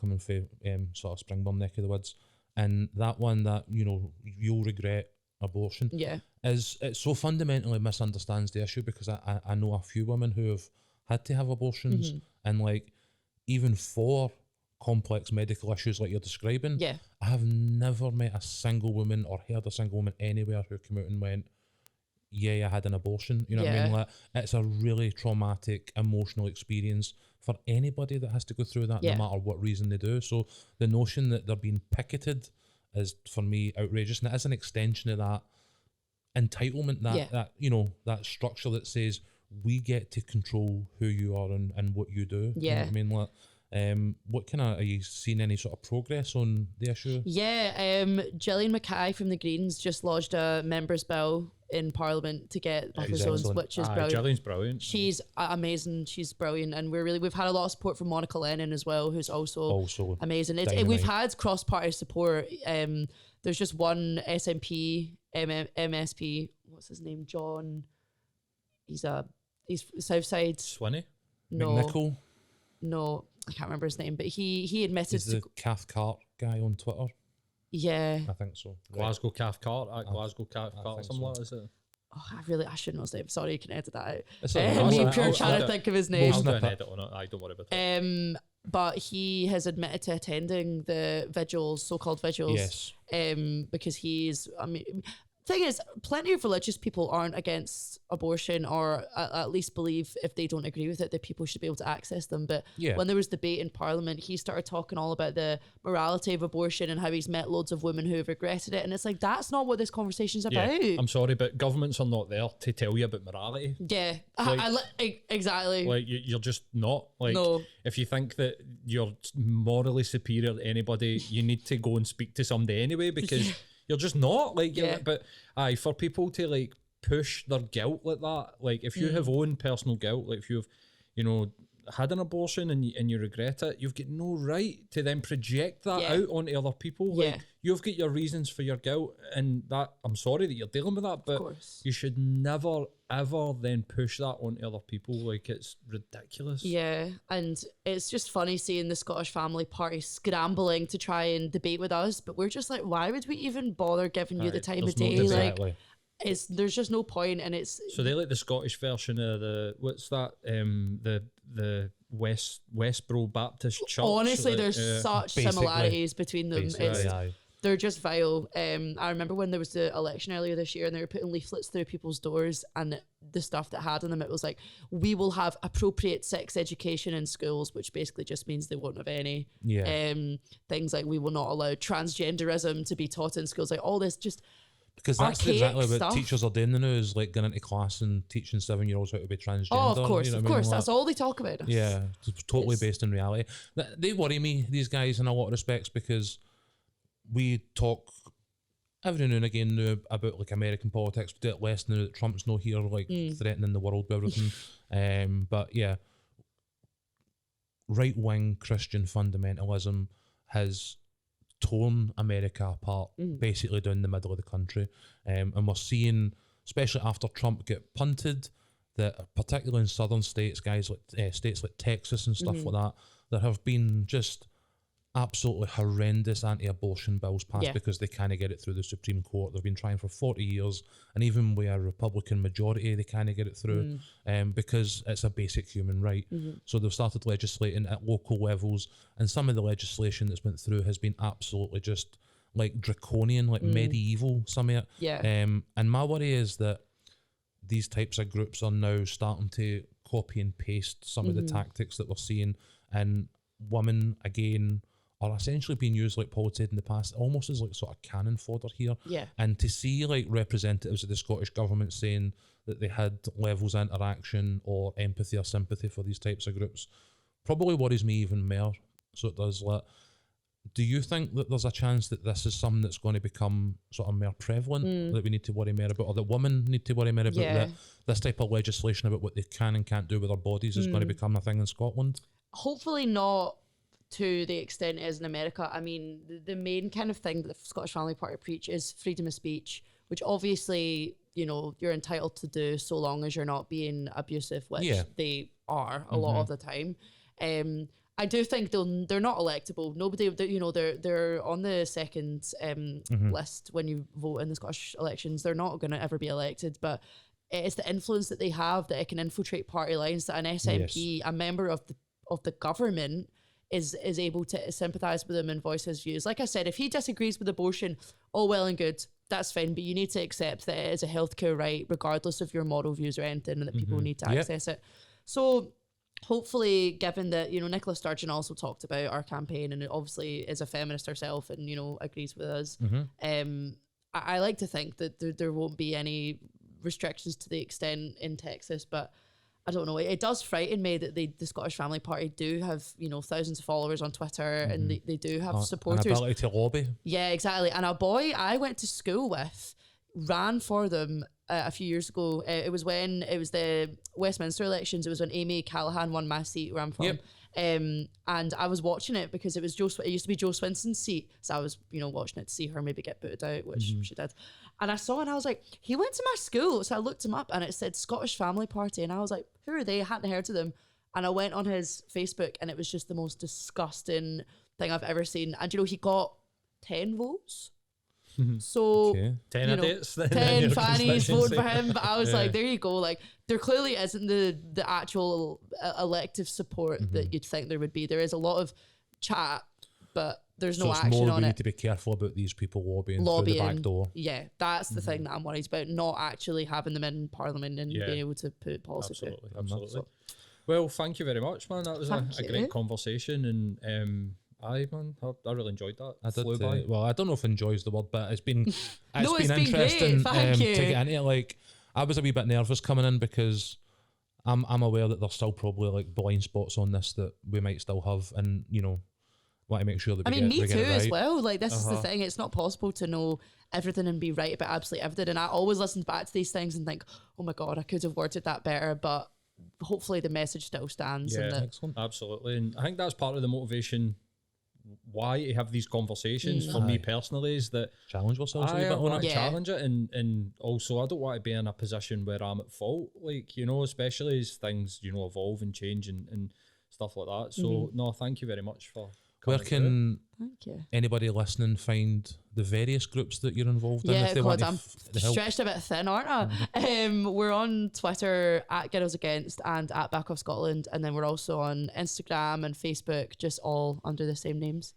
coming from sort of Springburn neck of the woods. And that one that, you know, you'll regret abortion is, it so fundamentally misunderstands the issue, because I know a few women who have had to have abortions, and like, even for complex medical issues like you're describing, I have never met a single woman or heard a single woman anywhere who came out and went, I had an abortion. You know what I mean? Like, it's a really traumatic emotional experience for anybody that has to go through that, no matter what reason they do. So the notion that they're being picketed is, for me, outrageous, and it is an extension of that entitlement, that you know, that structure that says we get to control who you are and what you do. You know what I mean? Like, what kind of, are you seeing any sort of progress on the issue? Gillian Mackay from the Greens just lodged a member's bill in Parliament to get buffer zones, which is brilliant. Gillian's brilliant. She's amazing. She's brilliant, and we've had a lot of support from Monica Lennon as well, who's also amazing. We've had cross-party support. There's just one SNP, MSP. What's his name? John. He's Southside. Swinney. No. McNichol. No, I can't remember his name, but he admitted He's the Cathcart guy on Twitter. Yeah, I think so. Glasgow Cathcart at Glasgow Cathcart, something like that, is it? Oh, I should know his name. Sorry, you can edit that out. It's Me pure trying to think of his name. I'll do an edit on it. I don't worry about it. But he has admitted to attending the vigils, so-called vigils. Because he's, thing is, plenty of religious people aren't against abortion, or at least believe, if they don't agree with it, that people should be able to access them. But when there was debate in Parliament, he started talking all about the morality of abortion and how he's met loads of women who have regretted it. And it's like, that's not what this conversation's about. I'm sorry, but governments are not there to tell you about morality. Exactly. Like, you're just not. Like, no. If you think that you're morally superior to anybody, you need to go and speak to somebody anyway, because you're just not. Like, but for people to like push their guilt like that, like, if you have own personal guilt, like if you've, you know, had an abortion and you regret it, you've got no right to then project that out onto other people. Like, you've got your reasons for your guilt, and that, I'm sorry that you're dealing with that, but you should never ever then push that onto other people. Like, it's ridiculous. And it's just funny seeing the Scottish Family Party scrambling to try and debate with us, but we're just like, why would we even bother giving you the time of day? Like, there's just no point. And it's so they like the Scottish version of the, what's that, the Westboro Baptist Church. Honestly, like, there's such similarities between them. They're just vile. I remember when there was the election earlier this year, and they were putting leaflets through people's doors, and the stuff that had on them, it was like, we will have appropriate sex education in schools, which basically just means they won't have any. Things like, we will not allow transgenderism to be taught in schools, like all this just. Because that's exactly what teachers are doing now, is like going into class and teaching 7-year-olds how to be transgender. Oh, of course, you know of course. That's all they talk about. It's totally based in reality. They worry me, these guys, in a lot of respects, because we talk every now and again now about like American politics. We do it less now that Trump's not here, like threatening the world with everything. But right-wing Christian fundamentalism has torn America apart, basically down the middle of the country. And we're seeing, especially after Trump get punted, that particularly in southern states, guys like states like Texas and stuff like that, there have been just absolutely horrendous anti-abortion bills passed because they can't get it through the Supreme Court. They've been trying for 40 years, and even with a Republican majority, they can't get it through because it's a basic human right. So they've started legislating at local levels, and some of the legislation that's went through has been absolutely just like draconian, like medieval, some of it. And my worry is that these types of groups are now starting to copy and paste some of the tactics that we're seeing, and women, again, are essentially being used, like Paul said in the past, almost as like sort of cannon fodder here. And to see like representatives of the Scottish government saying that they had levels of interaction or empathy or sympathy for these types of groups probably worries me even more. So it does. Like, Do you think that there's a chance that this is something that's going to become sort of more prevalent, that we need to worry more about, or that women need to worry more about, that this type of legislation about what they can and can't do with their bodies is going to become a thing in Scotland? Hopefully not to the extent it is in America. I mean, the main kind of thing that the Scottish Family Party preach is freedom of speech, which obviously, you know, you're entitled to do so long as you're not being abusive, which they are a lot of the time. I do think they're not electable. Nobody, you know, they're on the second list when you vote in the Scottish elections. They're not going to ever be elected, but it's the influence that they have that it can infiltrate party lines. That an SNP, a member of the government, is able to sympathise with them and voice his views. Like I said, if he disagrees with abortion, all well and good, that's fine. But you need to accept that it is a healthcare right, regardless of your moral views or anything, and that people need to access it. So hopefully, given that, you know, Nicola Sturgeon also talked about our campaign and obviously is a feminist herself and, you know, agrees with us, I like to think that there won't be any restrictions to the extent in Texas, but I don't know. It does frighten me that the Scottish Family Party do have, you know, thousands of followers on Twitter and they do have supporters. An ability to lobby. Yeah, exactly. And a boy I went to school with ran for them a few years ago. It was when it was the Westminster elections. It was when Amy Callaghan won my seat where I'm from. And I was watching it because it was it used to be Jo Swinson's seat. So I was, you know, watching it to see her maybe get booted out, which she did. And I saw it and I was like, he went to my school. So I looked him up and it said Scottish Family Party. And I was like, who are they? I hadn't heard of them. And I went on his Facebook and it was just the most disgusting thing I've ever seen. And, you know, he got 10 votes. So 10 you know, idiots, 10 fannies voted for him, but I was like, there you go. Like, there clearly isn't the actual elective support that you'd think there would be. There is a lot of chat, but there's no action more, on we it. need to be careful about these people lobbying through the back door. Yeah, that's the thing that I'm worried about, not actually having them in Parliament and being able to put policy through. Absolutely. Well, thank you very much, man. That was a great conversation, and aye, man, I really enjoyed that. I did. Well, I don't know if "enjoy" is the word, but it's been it's been interesting great. to get into it. Like, I was a wee bit nervous coming in because I'm aware that there's still probably like blind spots on this that we might still have, and you know, want to make sure that we me get too it right. as well. Like, this is the thing; it's not possible to know everything and be right about absolutely everything. And I always listen back to these things and think, oh my god, I could have worded that better, but hopefully the message still stands. Yeah, excellent. Absolutely. And I think that's part of the motivation why to have these conversations for me personally, is that challenge ourselves a bit on it. Challenge it, and also I don't want to be in a position where I'm at fault, like, you know, especially as things, you know, evolve and change and stuff like that. So no, thank you very much for where can Thank you. anybody listening find the various groups that you're involved in? Yeah, If they God, want I'm stretched a bit thin, aren't I? We're on Twitter at Girls Against and at Back Off Scotland, and then we're also on Instagram and Facebook, just all under the same names,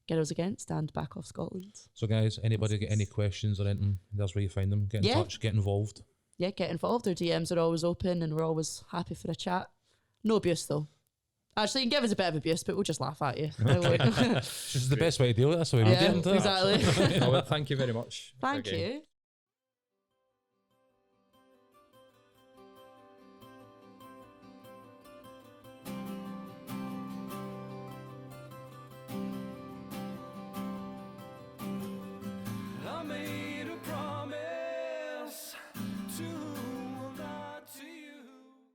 Girls Against and Back Off Scotland. So guys, anybody get any questions or anything, that's where you find them. Get in touch, get involved. Yeah, get involved. Our DMs are always open and we're always happy for a chat. No abuse though. Actually, you can give us a bit of abuse, but we'll just laugh at you. This is the best way to deal with it. That's the way we get into it. Exactly. Well, thank you very much. Thank you.